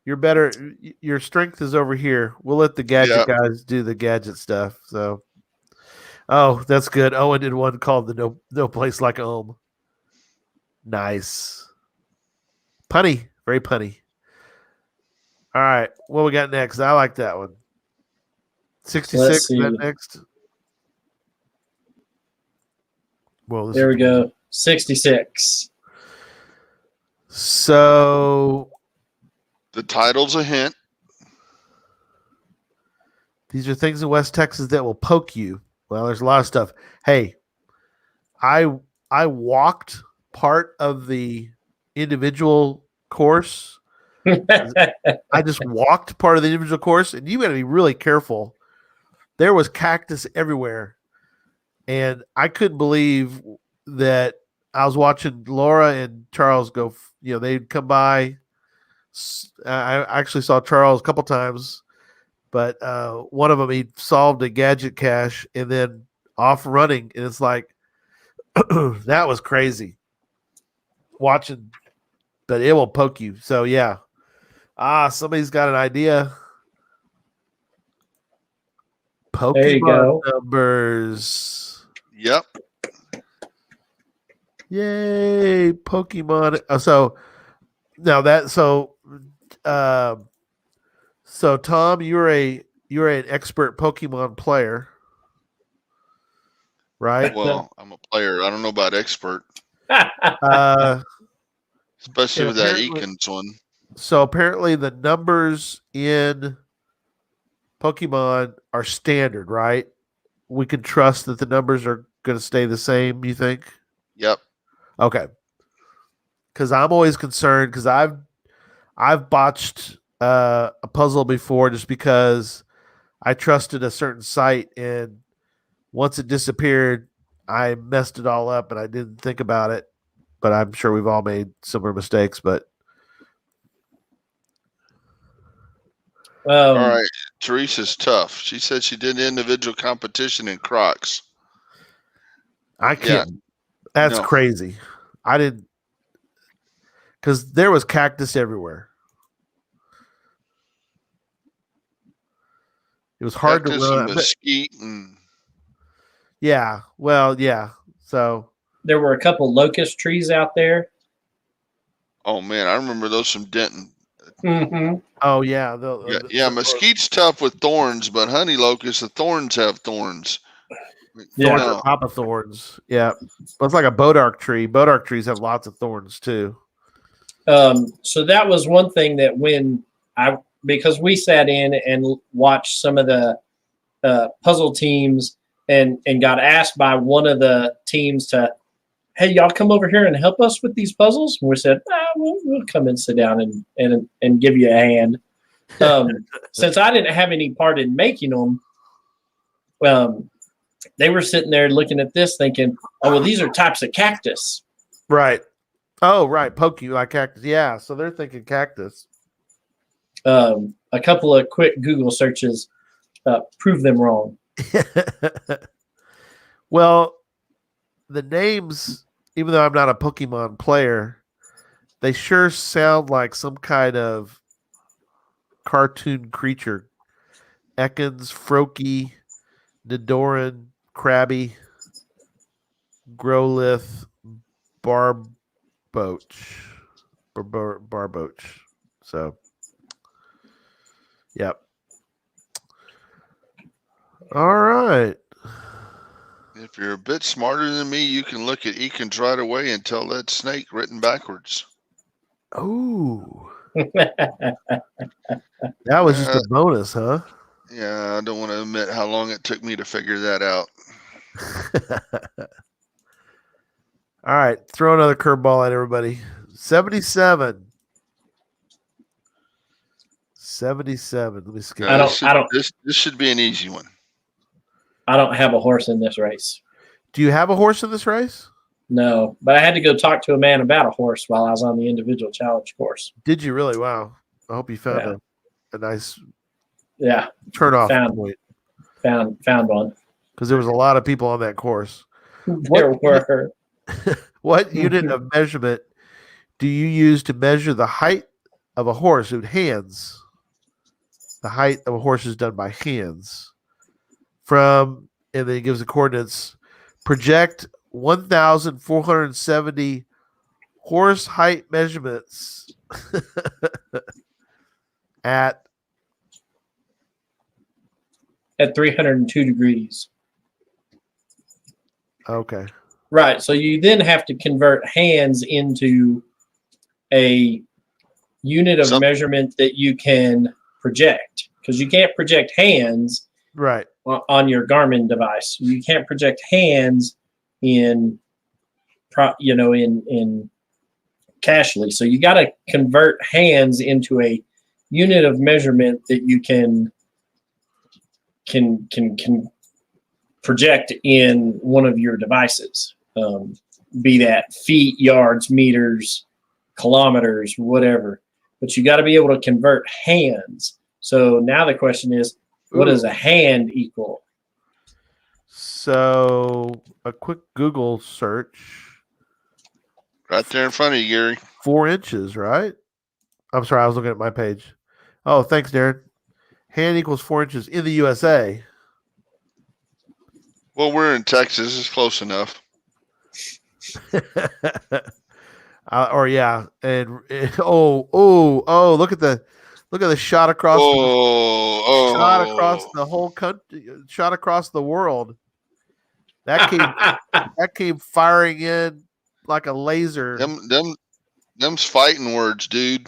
You're better. Your strength is over here. We'll let the gadget guys do the gadget stuff. So, oh, that's good. Owen did one called the No Place Like Home. Nice. Punny. Very punny. All right. What we got next? I like that one. 66 is that next? Well, there we go. 66. So the title's a hint. These are things in West Texas that will poke you. Well, there's a lot of stuff. Hey, I walked part of the individual course. I just walked part of the individual course, and you got to be really careful. There was cactus everywhere. And I couldn't believe that I was watching Laura and Charles go, they'd come by. I actually saw Charles a couple times, but one of them, he solved a gadget cache and then off running. And it's like, that was crazy watching, but it will poke you. So, yeah. Somebody's got an idea. Pokemon numbers. Yep. Yay, Pokemon. So Tom, you're an expert Pokemon player, right? Well, I'm a player. I don't know about expert. Especially with that Eakins one. So apparently the numbers in Pokemon are standard, right? We can trust that the numbers are going to stay the same, you think? Yep. Okay. Because I'm always concerned because I've botched a puzzle before just because I trusted a certain site, and once it disappeared, I messed it all up and I didn't think about it. But I'm sure we've all made similar mistakes. But all right, Teresa's tough. She said she did individual competition in Crocs. I can't. Yeah. That's crazy. I didn't, because there was cactus everywhere. It was hard to run. And mesquite and yeah. Well, yeah. So there were a couple locust trees out there. Oh man, I remember those from Denton. Mm-hmm. Oh yeah. Mesquite's tough with thorns, but honey locust, the thorns have thorns. Thorns on top of thorns. Yeah. It's like a bodark tree. Bodark trees have lots of thorns too. So that was one thing that because we sat in and watched some of the puzzle teams and got asked by one of the teams to, hey, y'all come over here and help us with these puzzles. And we said, we'll come and sit down and give you a hand. Since I didn't have any part in making them, they were sitting there looking at this thinking, oh, well, these are types of cactus. Right. Oh, right. Poke you like cactus. Yeah. So they're thinking cactus. A couple of quick Google searches prove them wrong. Well, the names, even though I'm not a Pokemon player, they sure sound like some kind of cartoon creature. Ekans, Froakie, Nidoran, Krabby, Growlithe, Barboach. So, yep. All right. If you're a bit smarter than me, you can look at Eakins right away and tell that snake written backwards. Oh. That was just a bonus, huh? Yeah, I don't want to admit how long it took me to figure that out. All right, throw another curveball at everybody. 77. 77. Let me skip. This should be an easy one. I don't have a horse in this race. Do you have a horse in this race? No, but I had to go talk to a man about a horse while I was on the individual challenge course. Did you really? Wow. I hope you found a nice turn off point. Found one. Because there was a lot of people on that course. There were. What unit of measurement do you use to measure the height of a horse with hands? The height of a horse is done by hands. And then he gives the coordinates. Project 1,470 horse height measurements at 302 degrees. Okay. Right. So you then have to convert hands into a unit of measurement that you can project, because you can't project hands right on your Garmin device. You can't project hands in Cashly. So you got to convert hands into a unit of measurement that you can project in one of your devices, be that feet, yards, meters, kilometers, whatever. But you got to be able to convert hands. So now the question is, what does a hand equal? So a quick Google search. Right there in front of you, Gary. 4 inches, right? I'm sorry, I was looking at my page. Oh, thanks, Darren. Hand equals 4 inches in the USA. Well, we're in Texas. It's close enough. Or yeah, and look at the shot across shot across the whole country, shot across the world. That came firing in like a laser. Them's fighting words, dude.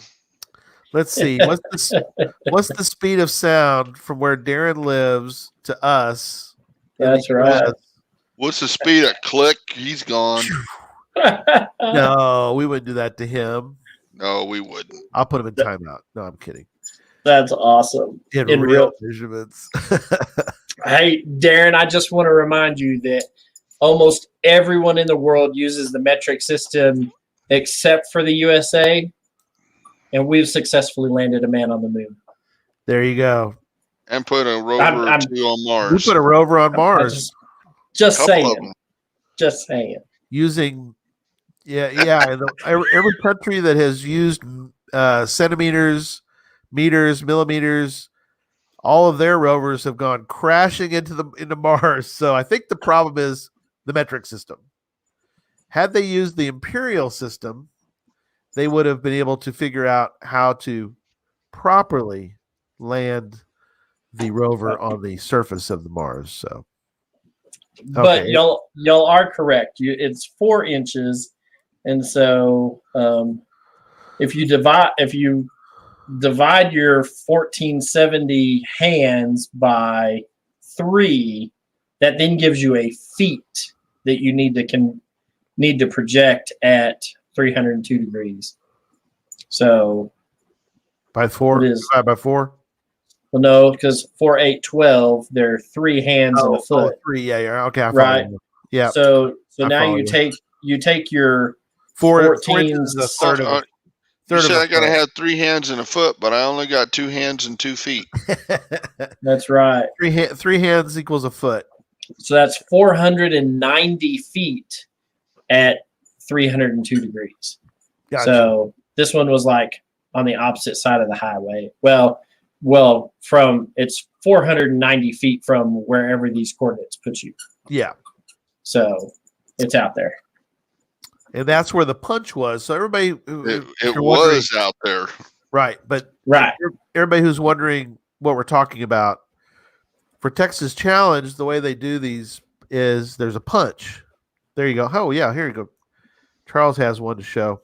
Let's see. What's the speed of sound from where Darren lives to us? That's right. What's the speed of click? He's gone. No, we wouldn't do that to him. No, we wouldn't. I'll put him in timeout. No, I'm kidding. That's awesome. In real measurements. Hey, Darren, I just want to remind you that almost everyone in the world uses the metric system except for the USA, and we've successfully landed a man on the moon. There you go. And put a rover or two on Mars. We put a rover on Mars. Just saying. Just saying. Using, every country that has used centimeters, meters, millimeters, all of their rovers have gone crashing into Mars. So I think the problem is the metric system. Had they used the imperial system, they would have been able to figure out how to properly land the rover on the surface of the Mars. So, but y'all are correct. It's 4 inches, and so if you divide your 1470 hands by 3, that then gives you a feet that you need to project at 302 degrees. So by 4, it is by 4. Well, no, because 4, 8, 12, they're 3 hands and a foot. 3, yeah, okay, right. Yeah. So now you take your 14 is a third of a you said I got to have 3 hands and a foot, but I only got 2 hands and 2 feet. That's right. 3 hands equals a foot. So that's 490 feet at 302 degrees. Gotcha. So this one was like on the opposite side of the highway. Well, it's 490 feet from wherever these coordinates put you. Yeah. So it's out there. And that's where the punch was. So everybody, it was out there, right? But everybody who's wondering what we're talking about for Texas Challenge, the way they do these is there's a punch. There you go. Oh yeah, here you go. Charles has one to show.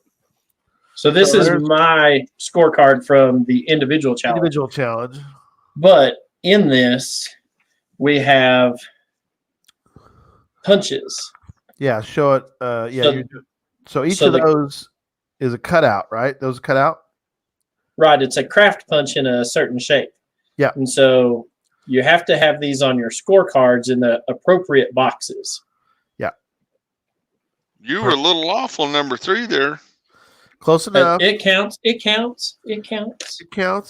So this is my scorecard from the individual challenge. Individual challenge. But in this, we have punches. Yeah, show it. So each of those is a cutout, right? Those cut out? Right. It's a craft punch in a certain shape. Yeah. And so you have to have these on your scorecards in the appropriate boxes. Yeah. You were a little off on number 3 there. Close enough. It counts. It counts.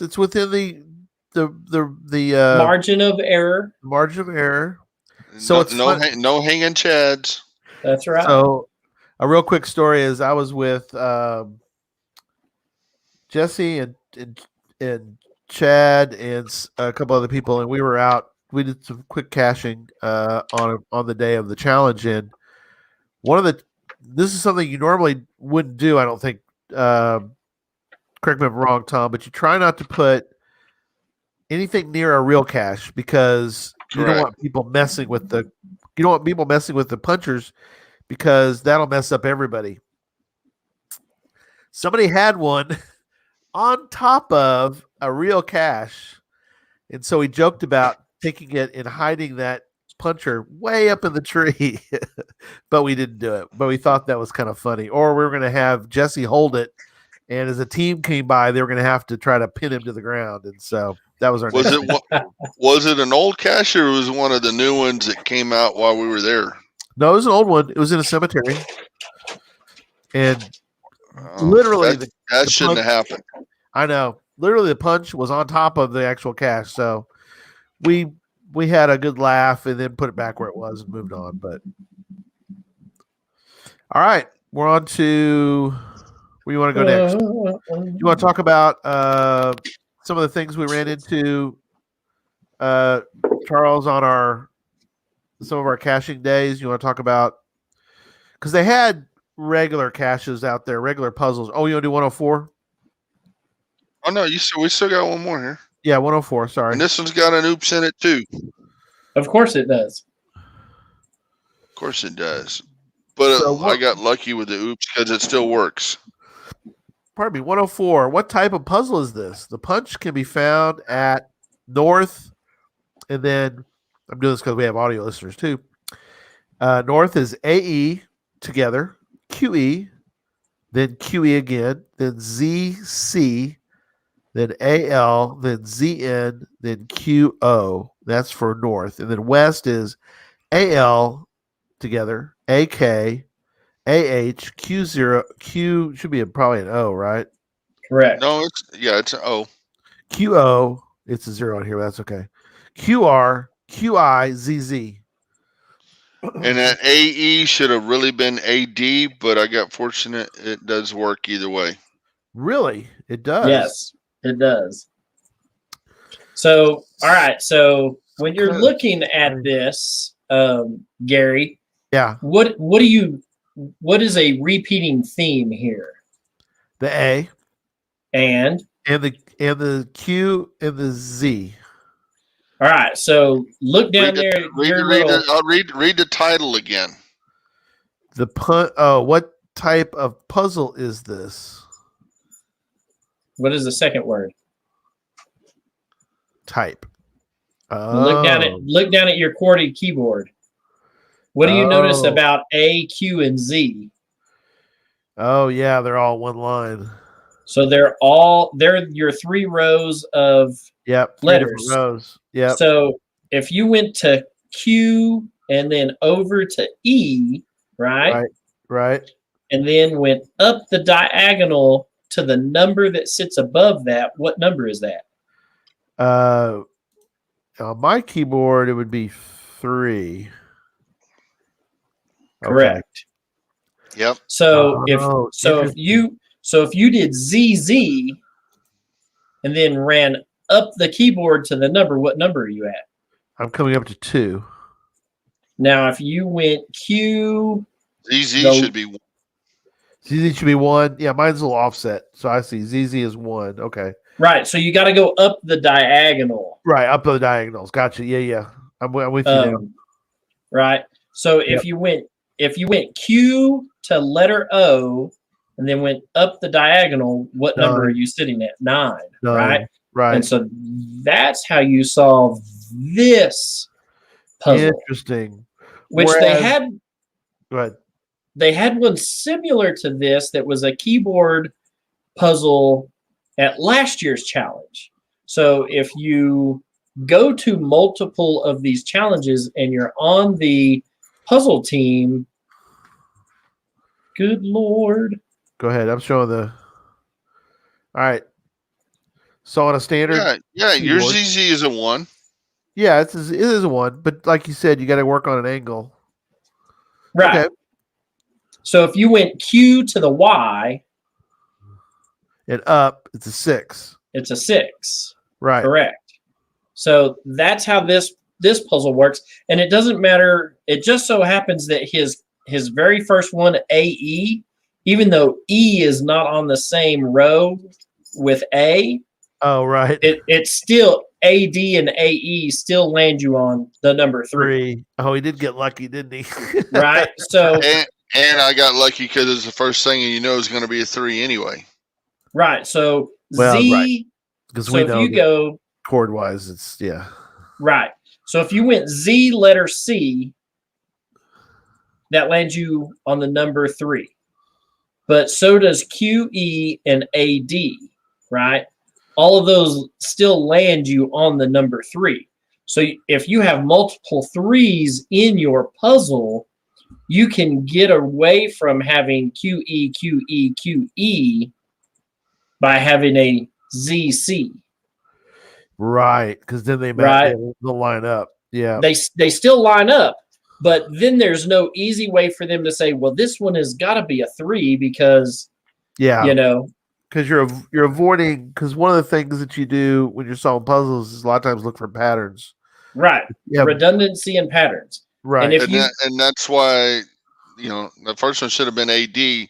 It's within the margin of error. Margin of error. So it's no hanging chads. That's right. So a real quick story is I was with Jesse and Chad and a couple other people, and we were out. We did some quick caching on the day of the challenge, and this is something you normally wouldn't do. I don't think. Correct me if I'm wrong, Tom, but you try not to put anything near a real cache because you don't want people messing with the punchers because that'll mess up everybody. Somebody had one on top of a real cache, and so he joked about taking it and hiding that puncher way up in the tree, but we didn't do it. But we thought that was kind of funny. Or we were going to have Jesse hold it And as a team came by, they were going to have to try to pin him to the ground. And so that was our Was next it was it an old cache or was it one of the new ones that came out while we were there? No, it was an old one. It was in a cemetery. And literally, that shouldn't have happened. I know. Literally, the punch was on top of the actual cache. So we had a good laugh and then put it back where it was and moved on. But all right, we're on to where you want to go next. You want to talk about some of the things we ran into, Charles, on some of our caching days? You want to talk about, because they had regular caches out there, regular puzzles. Oh, you want to do 104? Oh no, we still got one more here. Yeah, 104. Sorry. And this one's got an oops in it too. Of course it does. Of course it does. But I got lucky with the oops because it still works. Pardon me, 104. What type of puzzle is this? The punch can be found at North, and then I'm doing this because we have audio listeners too. North is AE together, QE, then QE again, then ZC, then AL, then ZN, then QO. That's for North. And then West is AL together, AK, AH, Q0, Q should be probably an O, right? Correct. No, it's an O. QO, it's a 0 on here, but that's okay. QR, QI, ZZ. And that AE should have really been AD, but I got fortunate. It does work either way. Really? It does? Yes, it does. So, all right. So when you're looking at this, Gary, yeah, what is a repeating theme here? The A and the Q and the Z. All right, so look down there. I'll read the title again. What type of puzzle is this? What is the second word? Type. Look down at your QWERTY keyboard. What do you notice about A, Q, and Z? Oh yeah, they're all one line. So they're your 3 rows of letters. Rows. Yep. So if you went to Q and then over to E, right? Right. And then went up the diagonal to the number that sits above that, what number is that? On my keyboard, it would be 3. Correct. Okay. Yep. So if you did ZZ and then ran up the keyboard to the number, what number are you at? I'm coming up to 2. Now, if you went Q, ZZ should be 1. ZZ should be 1. Yeah, mine's a little offset, so I see ZZ is 1. Okay. Right. So you got to go up the diagonal. Right, up the diagonals. Gotcha. Yeah. I'm with you now. Right. So if you went Q to letter O and then went up the diagonal, what number are you sitting at? 9. Right. Right. And so that's how you solve this puzzle. Interesting. Which they had. Go ahead. They had one similar to this that was a keyboard puzzle at last year's challenge. So if you go to multiple of these challenges and you're on the puzzle team, good Lord. Go ahead. I'm showing the. All right. So on a standard. Yeah. Your ZZ is a 1. Yeah, it is a 1. But like you said, you got to work on an angle. Right. Okay. So if you went Q to the Y. And up, it's a 6. It's a 6. Right. Correct. So that's how this puzzle works. And it doesn't matter. It just so happens that his very first one, AE, even though E is not on the same row with A. Oh, right. It's still AD and AE still land you on the number 3. Oh, he did get lucky, didn't he? Right. So and I got lucky because it's the first thing you know is going to be a 3 anyway. Right. So Z. Right. Because we know if you go chord wise, it's Right. So if you went Z letter C, that lands you on the number 3. but so does QE and AD, right? All of those still land you on the number 3. So if you have multiple 3s in your puzzle, you can get away from having QE, QE, QE by having a ZC. Right, because then they'll line up. Yeah, they still line up, but then there's no easy way for them to say, well, this one has got to be a 3 because, because you're avoiding, because one of the things that you do when you're solving puzzles is a lot of times look for patterns. Right. Yeah. Redundancy and patterns. Right. And that's why, the first one should have been AD.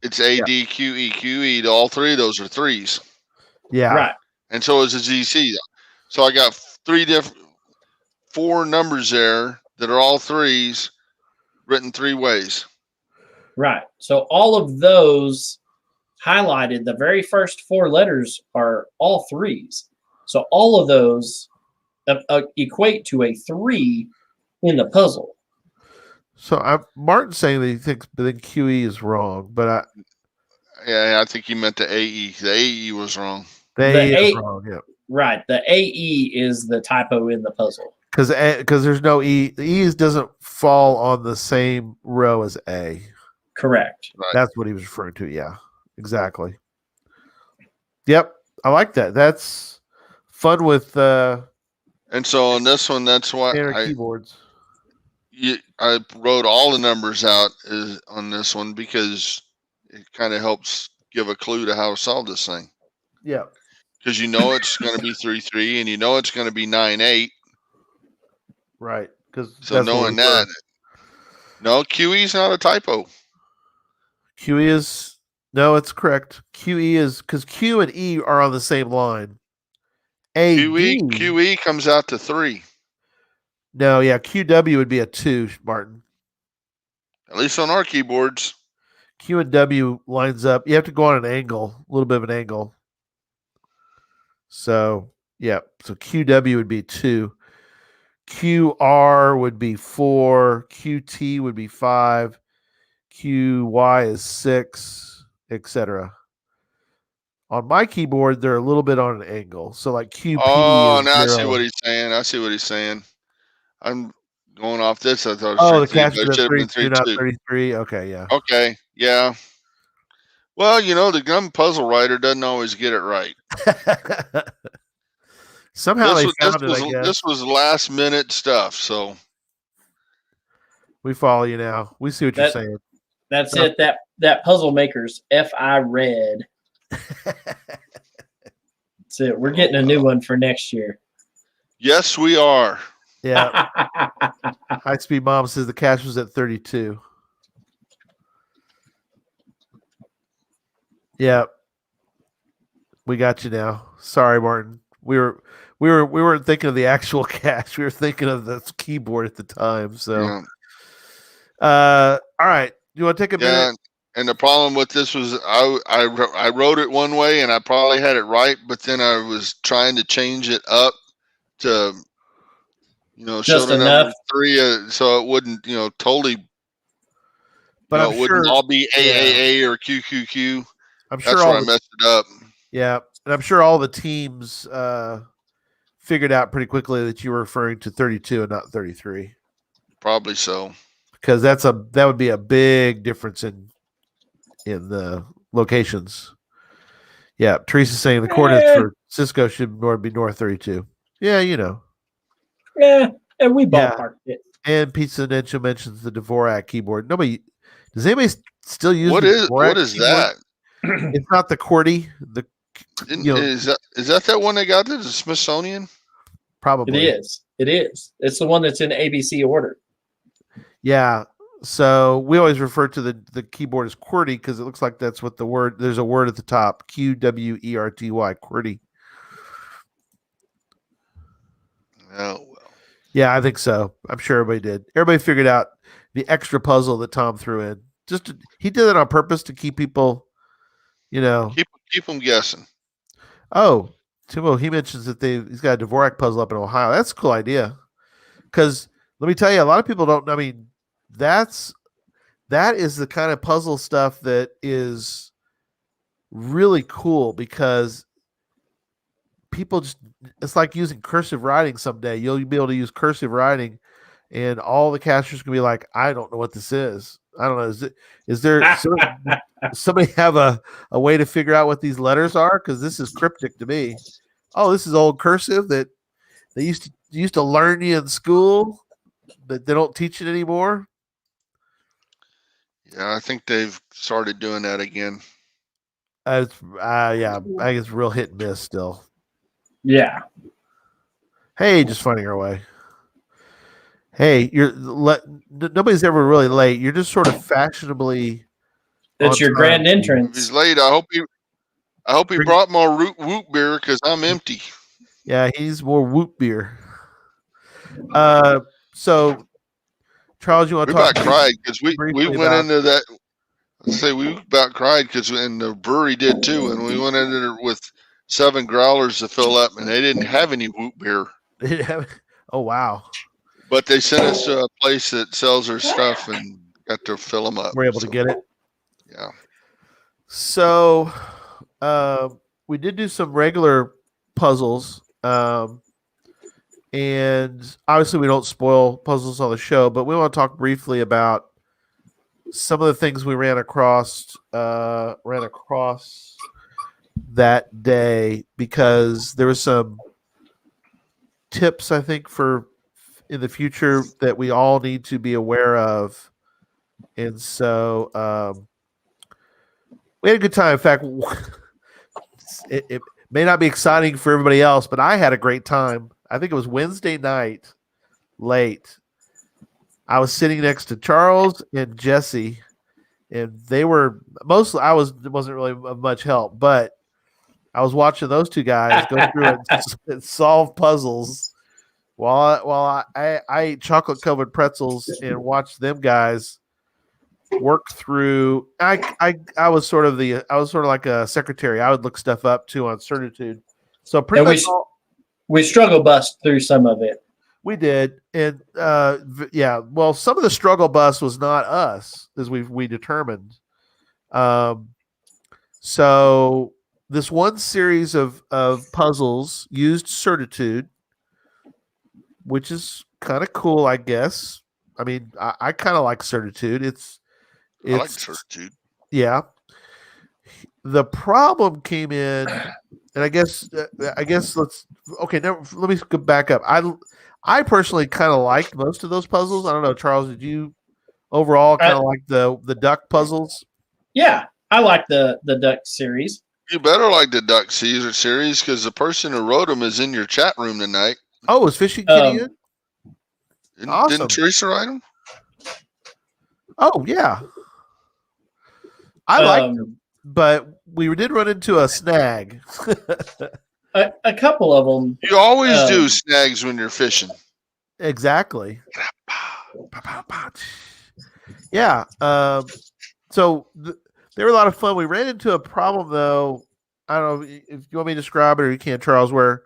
It's AD, QE, QE. All 3 of those are 3s. Yeah. Right. And so is a ZC. So I got 4 numbers there that are all 3s written 3 ways. Right. So all of those highlighted, the very first 4 letters are all 3s. So all of those equate to a 3 in the puzzle. So Martin's saying that he thinks the QE is wrong, but I think he meant the AE. The AE was wrong. The AE is wrong. Yeah. Right. The AE is the typo in the puzzle. Because there's no E. The E doesn't fall on the same row as A. Correct. Right. That's what he was referring to. Yeah, exactly. Yep. I like that. That's fun with and so on this one, that's why keyboards. I wrote all the numbers out on this one because it kind of helps give a clue to how to solve this thing. Yeah. Because it's going to be 3-3 and it's going to be 9-8. Right. So knowing that, no, QE is not a typo. QE is, no, it's correct. QE is, because Q and E are on the same line. QE comes out to 3. No, yeah, QW would be a 2, Martin. At least on our keyboards. Q and W lines up. You have to go on an angle, a little bit of an angle. So, yeah. So QW would be 2. QR would be 4. QT would be 5. QY is 6, etc. On my keyboard, they're a little bit on an angle. So like QP. Oh, is now 0. I see what he's saying. I'm going off this. I thought. Oh, the cash should have been 32, not 33. Okay, yeah. Okay, yeah. Well, the gum puzzle writer doesn't always get it right. Somehow they found it, I guess. This was last minute stuff, so we follow you now. We see what you're saying. That's it. That puzzle maker's FI red. That's it. We're getting a new one for next year. Yes, we are. Yeah. High Speed Mom says the cash was at 32. Yeah. We got you now. Sorry, Martin. We weren't thinking of the actual cash. We were thinking of the keyboard at the time. So all right. You want to take a minute? And the problem with this was I wrote it one way and I probably had it right, but then I was trying to change it up to show the number 3, so it wouldn't totally. But it wouldn't all be AAA or QQQ. I'm sure that's where I messed it up. Yeah, and I'm sure all the teams figured out pretty quickly that you were referring to 32 and not 33. Probably so. Because that would be a big difference in the locations. Yeah, Teresa's saying the coordinates for Cisco should be north 32. Yeah, Yeah, and we ballparked it. And Pizza Ninja mentions the Dvorak keyboard. Does anybody still use what is keyboard? that? It's not the QWERTY. Is that one they got at the Smithsonian? Probably. It is. It's the one that's in ABC order. Yeah. So we always refer to the keyboard as QWERTY because it looks like that's what the word. There's a word at the top. QWERTY. QWERTY. Oh well. Yeah, I think so. I'm sure everybody did. Everybody figured out the extra puzzle that Tom threw in. He did it on purpose to keep people, keep them guessing. Oh, Timo, he mentions that he's got a Dvorak puzzle up in Ohio. That's a cool idea. Because let me tell you, a lot of people don't. I mean, that's that is the kind of puzzle stuff that is really cool because people just, it's like using cursive writing someday. You'll be able to use cursive writing and all the casters can be like, I don't know what this is. I don't know. Is there somebody have a way to figure out what these letters are? Because this is cryptic to me. Oh, this is old cursive that they used to learn you in school, but they don't teach it anymore. Yeah, I think they've started doing that again. Yeah, I think it's real hit and miss still. Yeah. Hey, just finding our way. Hey, nobody's ever really late. You're just sort of fashionably. It's your grand entrance. He's late. I hope he brought more Woot beer because I'm empty. Yeah, he's more Woot beer. So, Charles, you want to talk? We about cried because we went into that. Let's say we about cried because and the brewery did too, and we went in there with 7 growlers to fill up, and they didn't have any Woot beer. Oh wow! But they sent us to a place that sells their stuff and got to fill them up. We're able to get it. Yeah. So, we did do some regular puzzles, and obviously we don't spoil puzzles on the show, but we want to talk briefly about some of the things we ran across that day because there was some tips I think for in the future that we all need to be aware of, and so we had a good time. In fact, it may not be exciting for everybody else, but I had a great time. I think it was Wednesday night, late. I was sitting next to Charles and Jesse, and they were mostly. Wasn't really of much help, but I was watching those two guys go through and solve puzzles while I ate chocolate covered pretzels and watched them guys work through. I was sort of like a secretary. I would look stuff up too on Certitude. So pretty much we struggle bust through some of it. We did, and yeah. Well, some of the struggle bus was not us, as we determined. So this one series of puzzles used Certitude, which is kind of cool, I guess. I mean, I kind of like Certitude. I like Certitude. Yeah. The problem came in, and I guess let me go back up. I personally kind of liked most of those puzzles. I don't know, Charles, did you overall kind of like the duck puzzles? Yeah, I like the duck series. You better like the duck series because the person who wrote them is in your chat room tonight. Oh, is Fishing Kitty in? Awesome. Didn't Teresa write them? Oh, yeah. I liked them, but we did run into a snag. A couple of them. You always do snags when you're fishing. Exactly. Yeah. So they were a lot of fun. We ran into a problem, though. I don't know if you want me to describe it or you can, Charles, where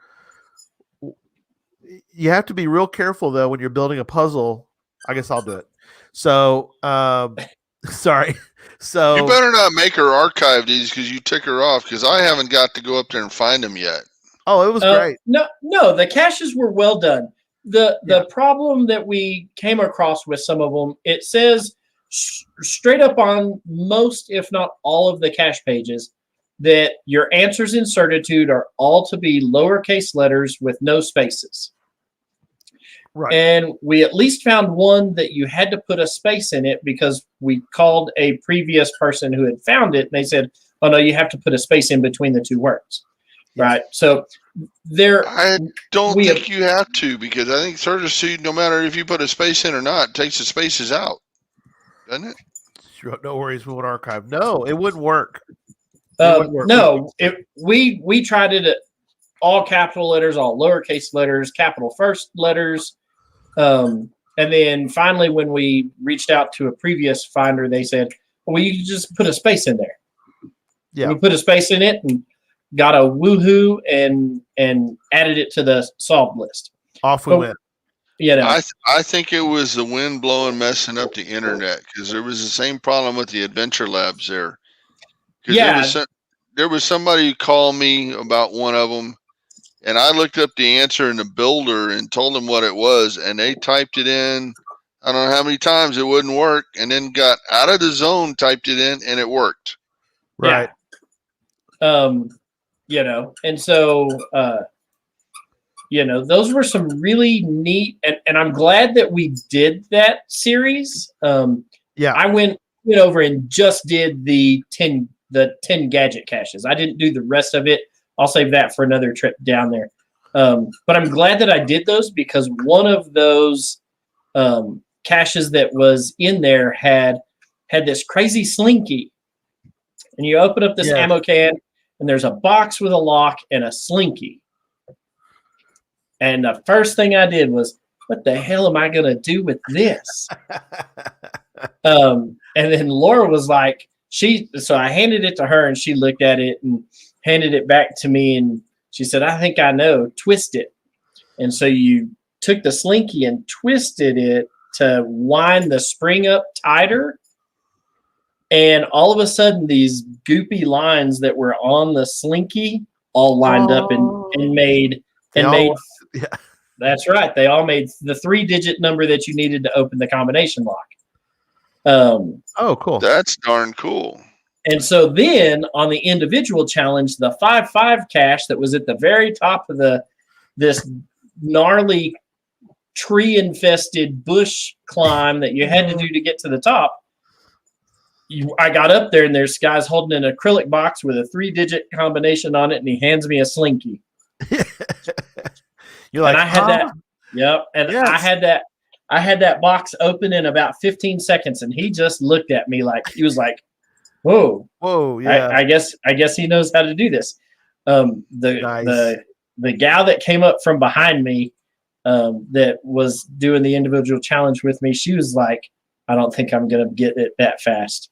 you have to be real careful, though, when you're building a puzzle. I guess I'll do it. So, sorry. So you better not make her archive these because you tick her off because I haven't got to go up there and find them yet. Oh, it was great. No, the caches were well done. The problem that we came across with some of them, it says straight up on most, if not all of the cache pages, that your answers in Certitude are all to be lowercase letters with no spaces. Right. And we at least found one that you had to put a space in it because we called a previous person who had found it, and they said, oh, no, you have to put a space in between the two words. Yes. Right. So I don't think you have to because I think Certitude, no matter if you put a space in or not, takes the spaces out. Doesn't it? Sure, no worries, we won't archive. No, it wouldn't work. No, we tried it at all capital letters, all lowercase letters, capital first letters. And then finally, when we reached out to a previous finder, they said, well, you can just put a space in there. Yeah. We put a space in it and got a woohoo and added it to the solved list. Off we went. I think it was the wind blowing, messing up the internet, because there was the same problem with the Adventure Labs there. Because there was somebody who called me about one of them, and I looked up the answer in the builder and told them what it was, and they typed it in. I don't know how many times it wouldn't work, and then got out of the zone, typed it in, and it worked. Right. And so those were some really neat, and I'm glad that we did that series. I went over and just did the 10 gadget caches. I didn't do the rest of it. I'll save that for another trip down there. But I'm glad that I did those, because one of those caches that was in there had this crazy slinky. And you open up this ammo can, and there's a box with a lock and a slinky. And the first thing I did was, what the hell am I going to do with this? And then Laura was like, so I handed it to her, and she looked at it and handed it back to me. And she said, I think I know, twist it. And so you took the slinky and twisted it to wind the spring up tighter. And all of a sudden, these goopy lines that were on the slinky all lined up and made. That's right. They all made the 3-digit number that you needed to open the combination lock. Cool. That's darn cool. And so then on the individual challenge, the 5-5 cache that was at the very top of this gnarly tree-infested bush climb that you had to do to get to the top, I got up there, and there's guys holding an acrylic box with a 3-digit combination on it, and he hands me a slinky. You're like, and I had that. Yep. And yes. I had that box open in about 15 seconds, and he just looked at me like, he was like, whoa, yeah. I guess he knows how to do this. The gal that came up from behind me, that was doing the individual challenge with me, she was like, I don't think I'm going to get it that fast.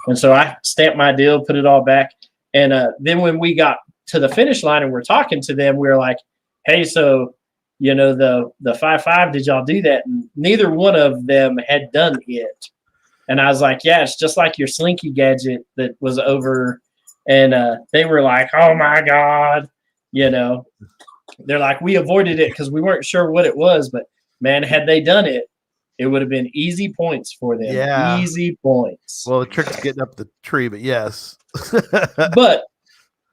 And so I stamped my deal, put it all back. And then when we got to the finish line and we're talking to them, we were like, hey, so, the 5-5, did y'all do that? And neither one of them had done it. And I was like, yeah, it's just like your slinky gadget that was over. And they were like, oh my God, they're like, we avoided it because we weren't sure what it was. But man, had they done it, it would have been easy points for them. Yeah. Easy points. Well, the trick is getting up the tree, but yes. But,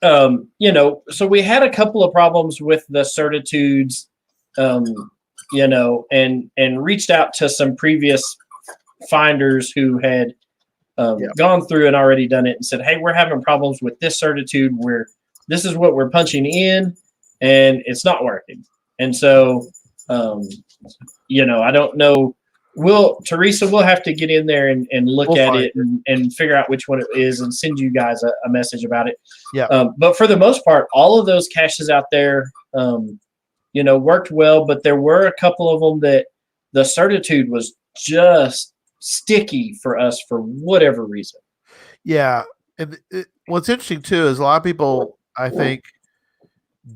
so we had a couple of problems with the certitudes, and reached out to some previous finders who had gone through and already done it and said, hey, we're having problems with this certitude where this is what we're punching in and it's not working. And so, I don't know. Teresa, we'll have to get in there and look at it and figure out which one it is and send you guys a message about it. Yeah. But for the most part, all of those caches out there, worked well, but there were a couple of them that the certitude was just sticky for us for whatever reason. Yeah. And what's interesting too is a lot of people, I think,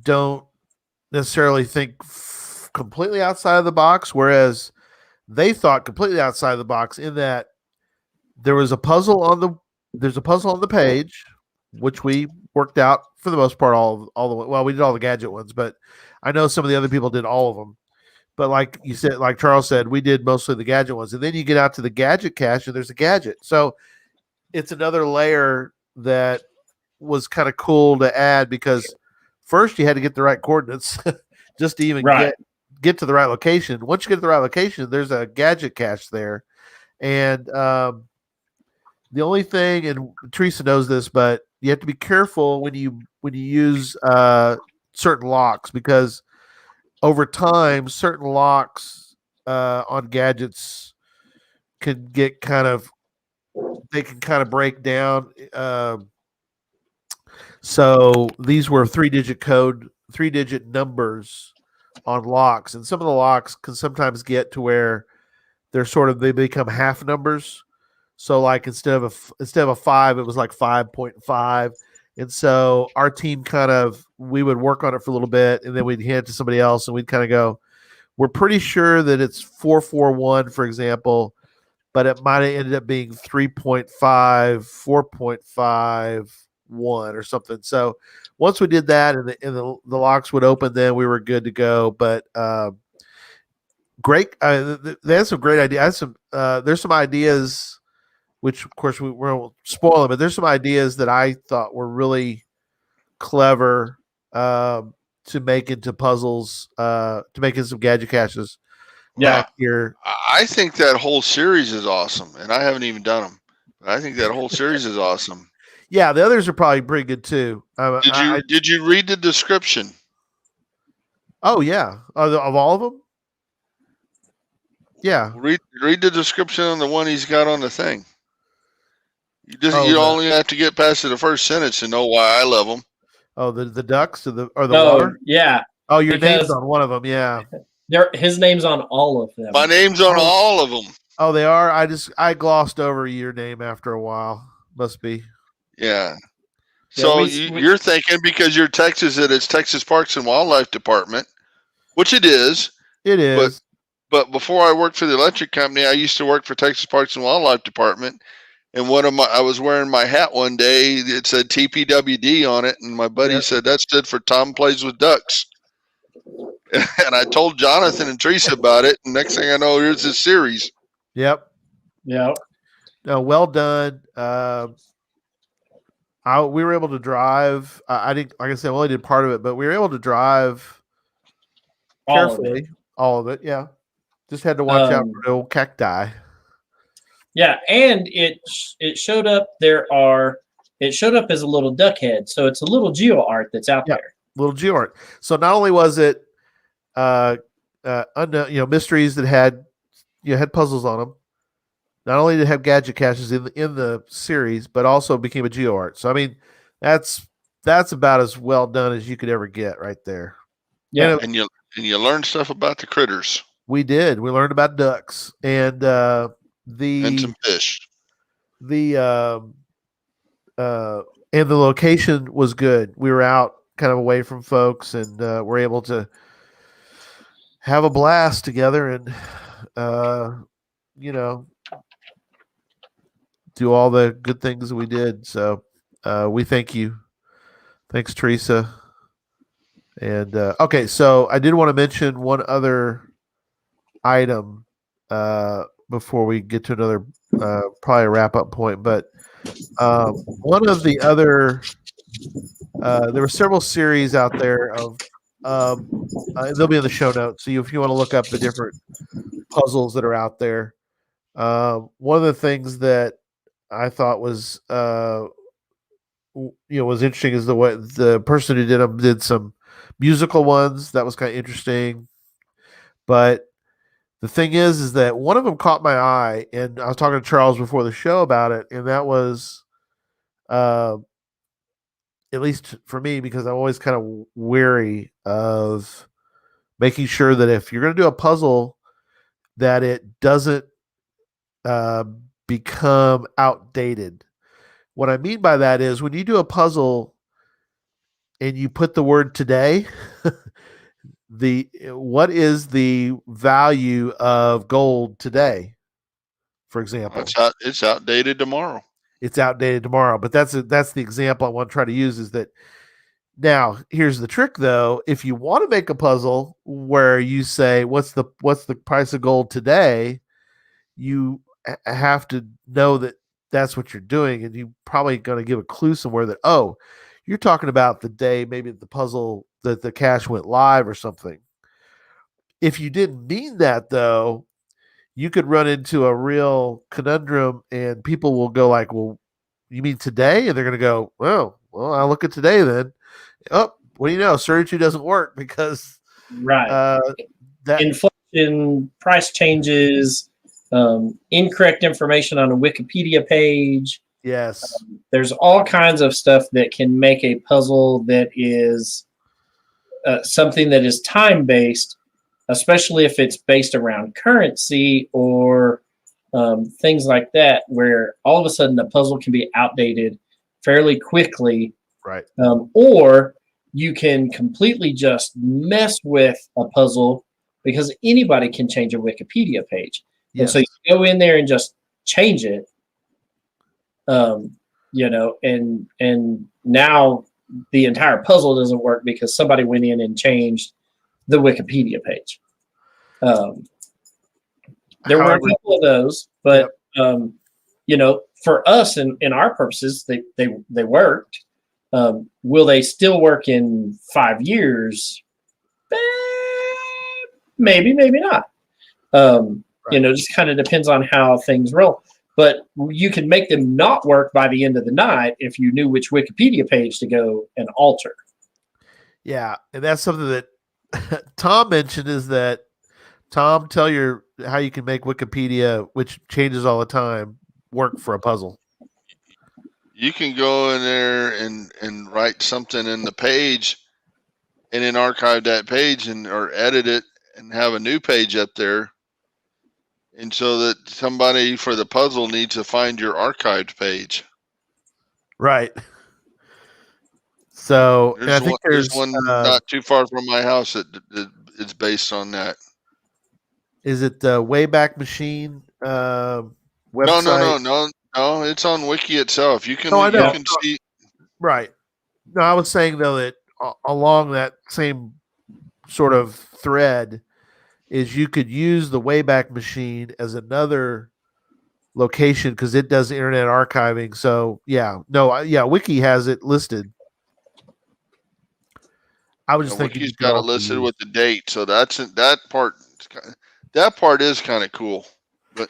don't necessarily think completely outside of the box, whereas they thought completely outside of the box in that there's a puzzle on the page, which we worked out for the most part all the way. Well, we did all the gadget ones, but I know some of the other people did all of them. But like you said, like Charles said, we did mostly the gadget ones. And then you get out to the gadget cache and there's a gadget. So it's another layer that was kind of cool to add, because first you had to get the right coordinates just to even get to the right location. Once you get to the right location, there's a gadget cache there. And the only thing, and Teresa knows this, but you have to be careful when you use certain locks, because over time, certain locks on gadgets can get they can break down. So these were 3-digit numbers on locks, and some of the locks can sometimes get to where they become half numbers. So like instead of a 5, it was like 5.5. And so our team we would work on it for a little bit, and then we'd hand it to somebody else, and we'd kind of go, We're pretty sure that it's 441, for example, but it might have ended up being 3.5, 4.51 or something. So once we did that and the locks would open, then we were good to go. But great. They had some great ideas. There's some ideas, which of course we won't spoil them, but there's some ideas that I thought were really clever to make into puzzles, to make into some gadget caches. Back here. I think that whole series is awesome, and I haven't even done them. But I think that whole series is awesome. Yeah, the others are probably pretty good too. Did you read the description? Oh yeah, of all of them. Yeah, read the description on the one he's got on the thing. You only have to get past the first sentence to know why I love them. Oh, the ducks or the water. Yeah. Oh, your name's on one of them. Yeah. His name's on all of them. My name's on all of them. Oh, they are. I glossed over your name after a while. Must be. Yeah. So you're thinking because you're Texas that it's Texas Parks and Wildlife Department, which it is. It is. But before I worked for the electric company, I used to work for Texas Parks and Wildlife Department. And I was wearing my hat one day. It said TPWD on it, and my buddy said that stood for Tom Plays with Ducks. And I told Jonathan and Teresa about it, and next thing I know, here's this series. Yep. No, well done. We were able to drive. I didn't, like I said, I only did part of it, but we were able to drive carefully. All of it. Yeah. Just had to watch out for the old cacti. Yeah, and it showed up. It showed up as a little duck head, so it's a little geo art that's out there. Little geo art. So not only was it, mysteries that had puzzles on them. Not only did it have gadget caches in the series, but also became a geo art. So I mean, that's about as well done as you could ever get right there. Yeah, and you learn stuff about the critters. We did. We learned about ducks and some fish. And the location was good. We were out kind of away from folks, and we're able to have a blast together and do all the good things that we did. So we thank you. Thanks, Teresa. And okay, so I did want to mention one other item before we get to another probably a wrap-up point. But one of the other there were several series out there of they'll be in the show notes. So if you want to look up the different puzzles that are out there, one of the things that I thought was was interesting is the way the person who did them did some musical ones. That was kind of interesting. But the thing is that one of them caught my eye, and I was talking to Charles before the show about it, and that was at least for me, because I'm always kind of wary of making sure that if you're going to do a puzzle, that it doesn't become outdated. What I mean by that is when you do a puzzle and you put the word today, what is the value of gold today, for example? It's outdated tomorrow. It's outdated tomorrow, but that's the example I want to try to use. Is that now? Here's the trick, though. If you want to make a puzzle where you say what's the price of gold today, you have to know that that's what you're doing, and you're probably going to give a clue somewhere that you're talking about the day maybe the puzzle that the cache went live or something. If you didn't mean that, though, you could run into a real conundrum, and people will go like, well, you mean today? And they're going to go, well, I'll look at today then. Oh, what do you know? Search doesn't work because that inflation, price changes, incorrect information on a Wikipedia page. Yes. There's all kinds of stuff that can make a puzzle that is something that is time-based, especially if it's based around currency or things like that, where all of a sudden the puzzle can be outdated fairly quickly. Right. Or you can completely just mess with a puzzle because anybody can change a Wikipedia page. Yes. And so you go in there and just change it, you know, and now the entire puzzle doesn't work because somebody went in and changed the Wikipedia page. There were a couple of those, but you know, for us and in our purposes, they worked. Will they still work in 5 years? Maybe, maybe not. You know, just kind of depends on how things roll. But you can make them not work by the end of the night if you knew which Wikipedia page to go and alter. Yeah, and that's something that Tom mentioned, is that Tom, tell how you can make Wikipedia, which changes all the time, work for a puzzle. You can go in there and write something in the page, and then archive that page or edit it and have a new page up there. And so that somebody for the puzzle needs to find your archived page. Right. So I think there's one not too far from my house that it's based on that. Is it the Wayback Machine website? No. It's on Wiki itself. You can I know. You can see. Right. No, I was saying though that along that same sort of thread is you could use the Wayback Machine as another location because it does internet archiving. So Wiki has it listed. I was just thinking Wiki's got it listed with the date, so that part is kind of cool. But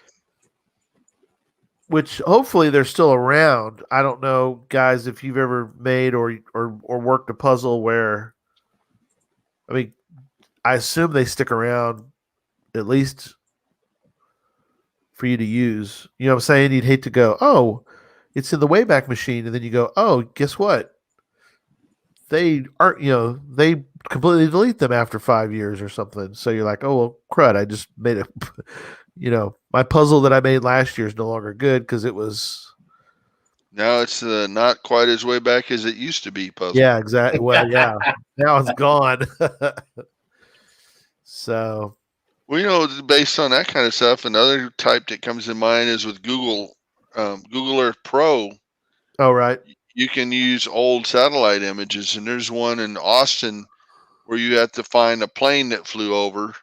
which hopefully they're still around. I don't know, guys, if you've ever made or worked a puzzle where, I mean, I assume they stick around at least for you to use. You know what I'm saying? You'd hate to go, oh, it's in the Wayback Machine, and then you go, oh, guess what? They aren't, they completely delete them after 5 years or something. So you're like, oh, well, crud, I just made my puzzle that I made last year is no longer good because it was. Now it's not quite as way back as it used to be puzzle. Yeah, exactly. Well, yeah, now it's gone. So. Well, based on that kind of stuff, another type that comes in mind is with Google Earth Pro. Oh, right. You can use old satellite images, and there's one in Austin where you have to find a plane that flew over.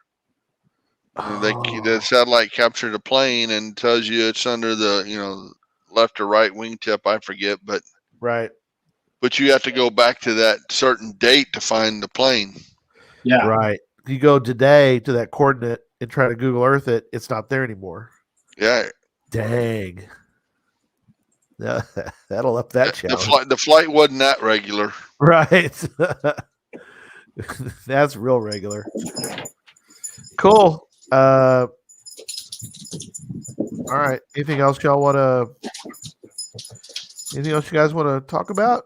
The satellite captured a plane and tells you it's under the left or right wingtip, I forget, but right. But you have to go back to that certain date to find the plane. Yeah. Right. You go today to that coordinate and try to Google Earth it, it's not there anymore. Yeah. Dang. That'll up that challenge. The flight wasn't that regular. Right. That's real regular. Cool. All right. Anything else you guys want to talk about?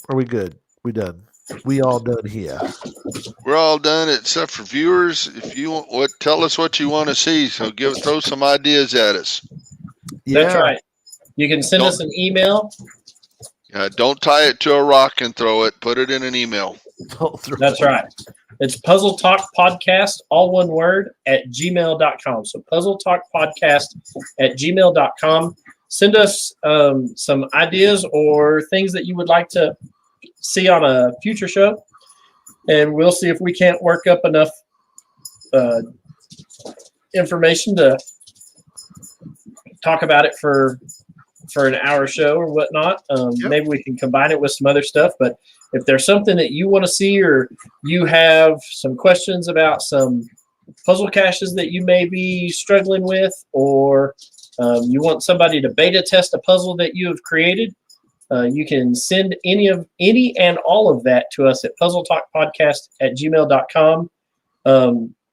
Are we good? We done? We all done here. We're all done except for viewers. If you want, tell us what you want to see. So throw some ideas at us. Yeah. That's right. You can send us an email. Don't tie it to a rock and throw it. Put it in an email. That's right. It's Puzzle Talk Podcast, all one word, at gmail.com. So Puzzle Talk Podcast at gmail.com. Send us some ideas or things that you would like to see on a future show, and we'll see if we can't work up enough information to talk about it for an hour show or whatnot. Maybe we can combine it with some other stuff, but if there's something that you want to see, or you have some questions about some puzzle caches that you may be struggling with, or you want somebody to beta test a puzzle that you have created, you can send any and all of that to us at puzzletalkpodcast@gmail.com.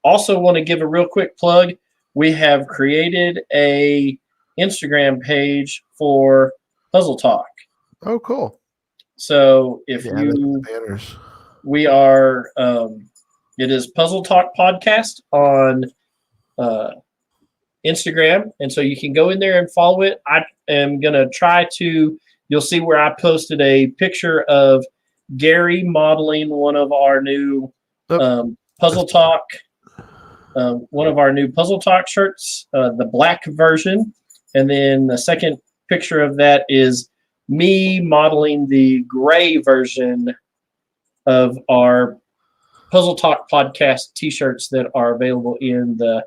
Also want to give a real quick plug. We have created a Instagram page for Puzzle Talk. Oh, cool. So if we are, it is Puzzle Talk Podcast on Instagram. And so you can go in there and follow it. I am going to you'll see where I posted a picture of Gary modeling one of our new Puzzle Talk one of our new Puzzle Talk shirts, the black version. And then the second picture of that is me modeling the gray version of our Puzzle Talk podcast t-shirts that are available in the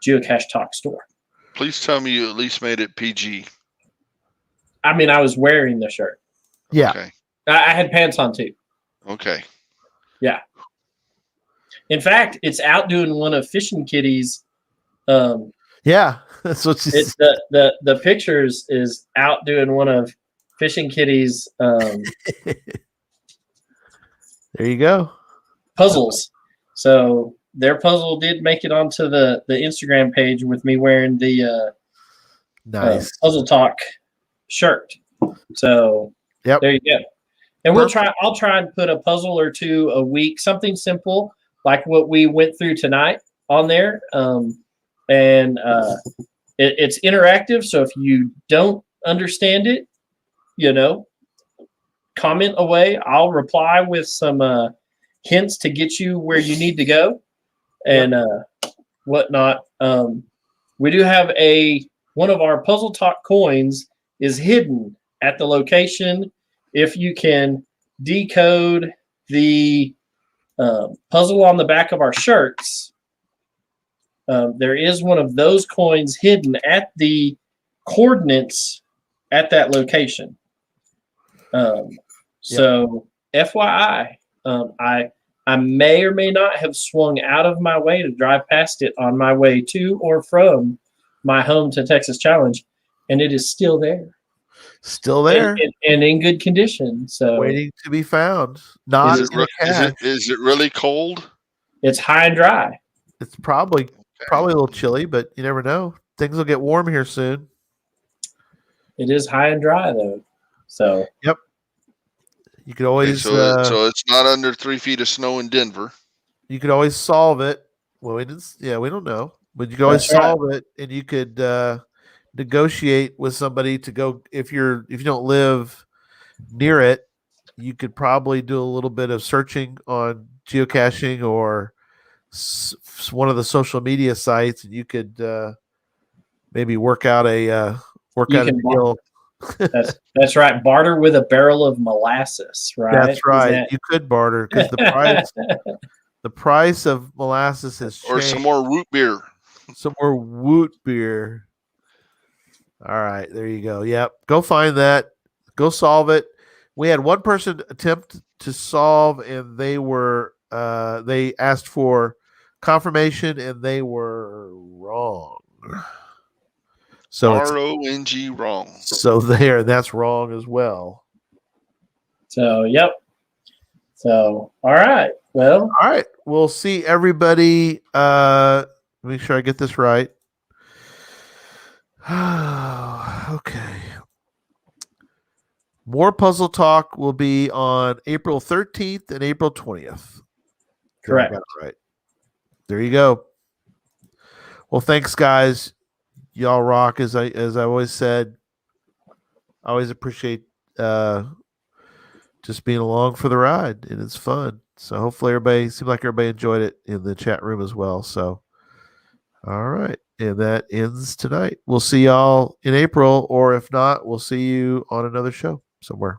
Geocache Talk store. Please tell me you at least made it PG. I mean, I was wearing the shirt. Yeah. Okay. I had pants on too. Okay. Yeah. In fact, it's outdoing one of Fishing Kitty's. Yeah, that's what she said. The pictures is outdoing one of Fishing Kitty's There you go. puzzles. So their puzzle did make it onto the Instagram page with me wearing the Nice. Puzzle Talk shirt. So Yep. there you go. And Perfect. I'll try and put a puzzle or two a week, something simple like what we went through tonight on there. It's interactive. So if you don't understand it, comment away. I'll reply with some hints to get you where you need to go and whatnot. We do have one of our Puzzle Talk coins is hidden at the location. If you can decode the puzzle on the back of our shirts, there is one of those coins hidden at the coordinates at that location. So FYI, I may or may not have swung out of my way to drive past it on my way to or from my home to Texas Challenge, and it is still there. Still there. And in good condition. So waiting to be found. Not Is it really cold? It's high and dry. It's probably a little chilly, but you never know. Things will get warm here soon. It is high and dry though. So yep. You could always so it's not under 3 feet of snow in Denver. You could always solve it. Well, we don't know, but you could always solve it, and you could negotiate with somebody to go. If you don't live near it, you could probably do a little bit of searching on geocaching or one of the social media sites, and you could maybe work out a deal. That's right. Barter with a barrel of molasses, right? That's right. You could barter because the price of molasses has changed. Or some more root beer. Some more woot beer. All right, there you go. Yep. Go find that. Go solve it. We had one person attempt to solve, and they asked for confirmation, and they were wrong. So RONG wrong. So that's wrong as well. So yep. So all right. Well. All right. We'll see everybody. Make sure I get this right. Okay. More Puzzle Talk will be on April 13th and April 20th. Correct. Got it right. There you go. Well, thanks, guys. Y'all rock. As I always said, I always appreciate just being along for the ride, and it's fun. So hopefully everybody enjoyed it in the chat room as well. So, all right. And that ends tonight. We'll see y'all in April, or if not, we'll see you on another show somewhere.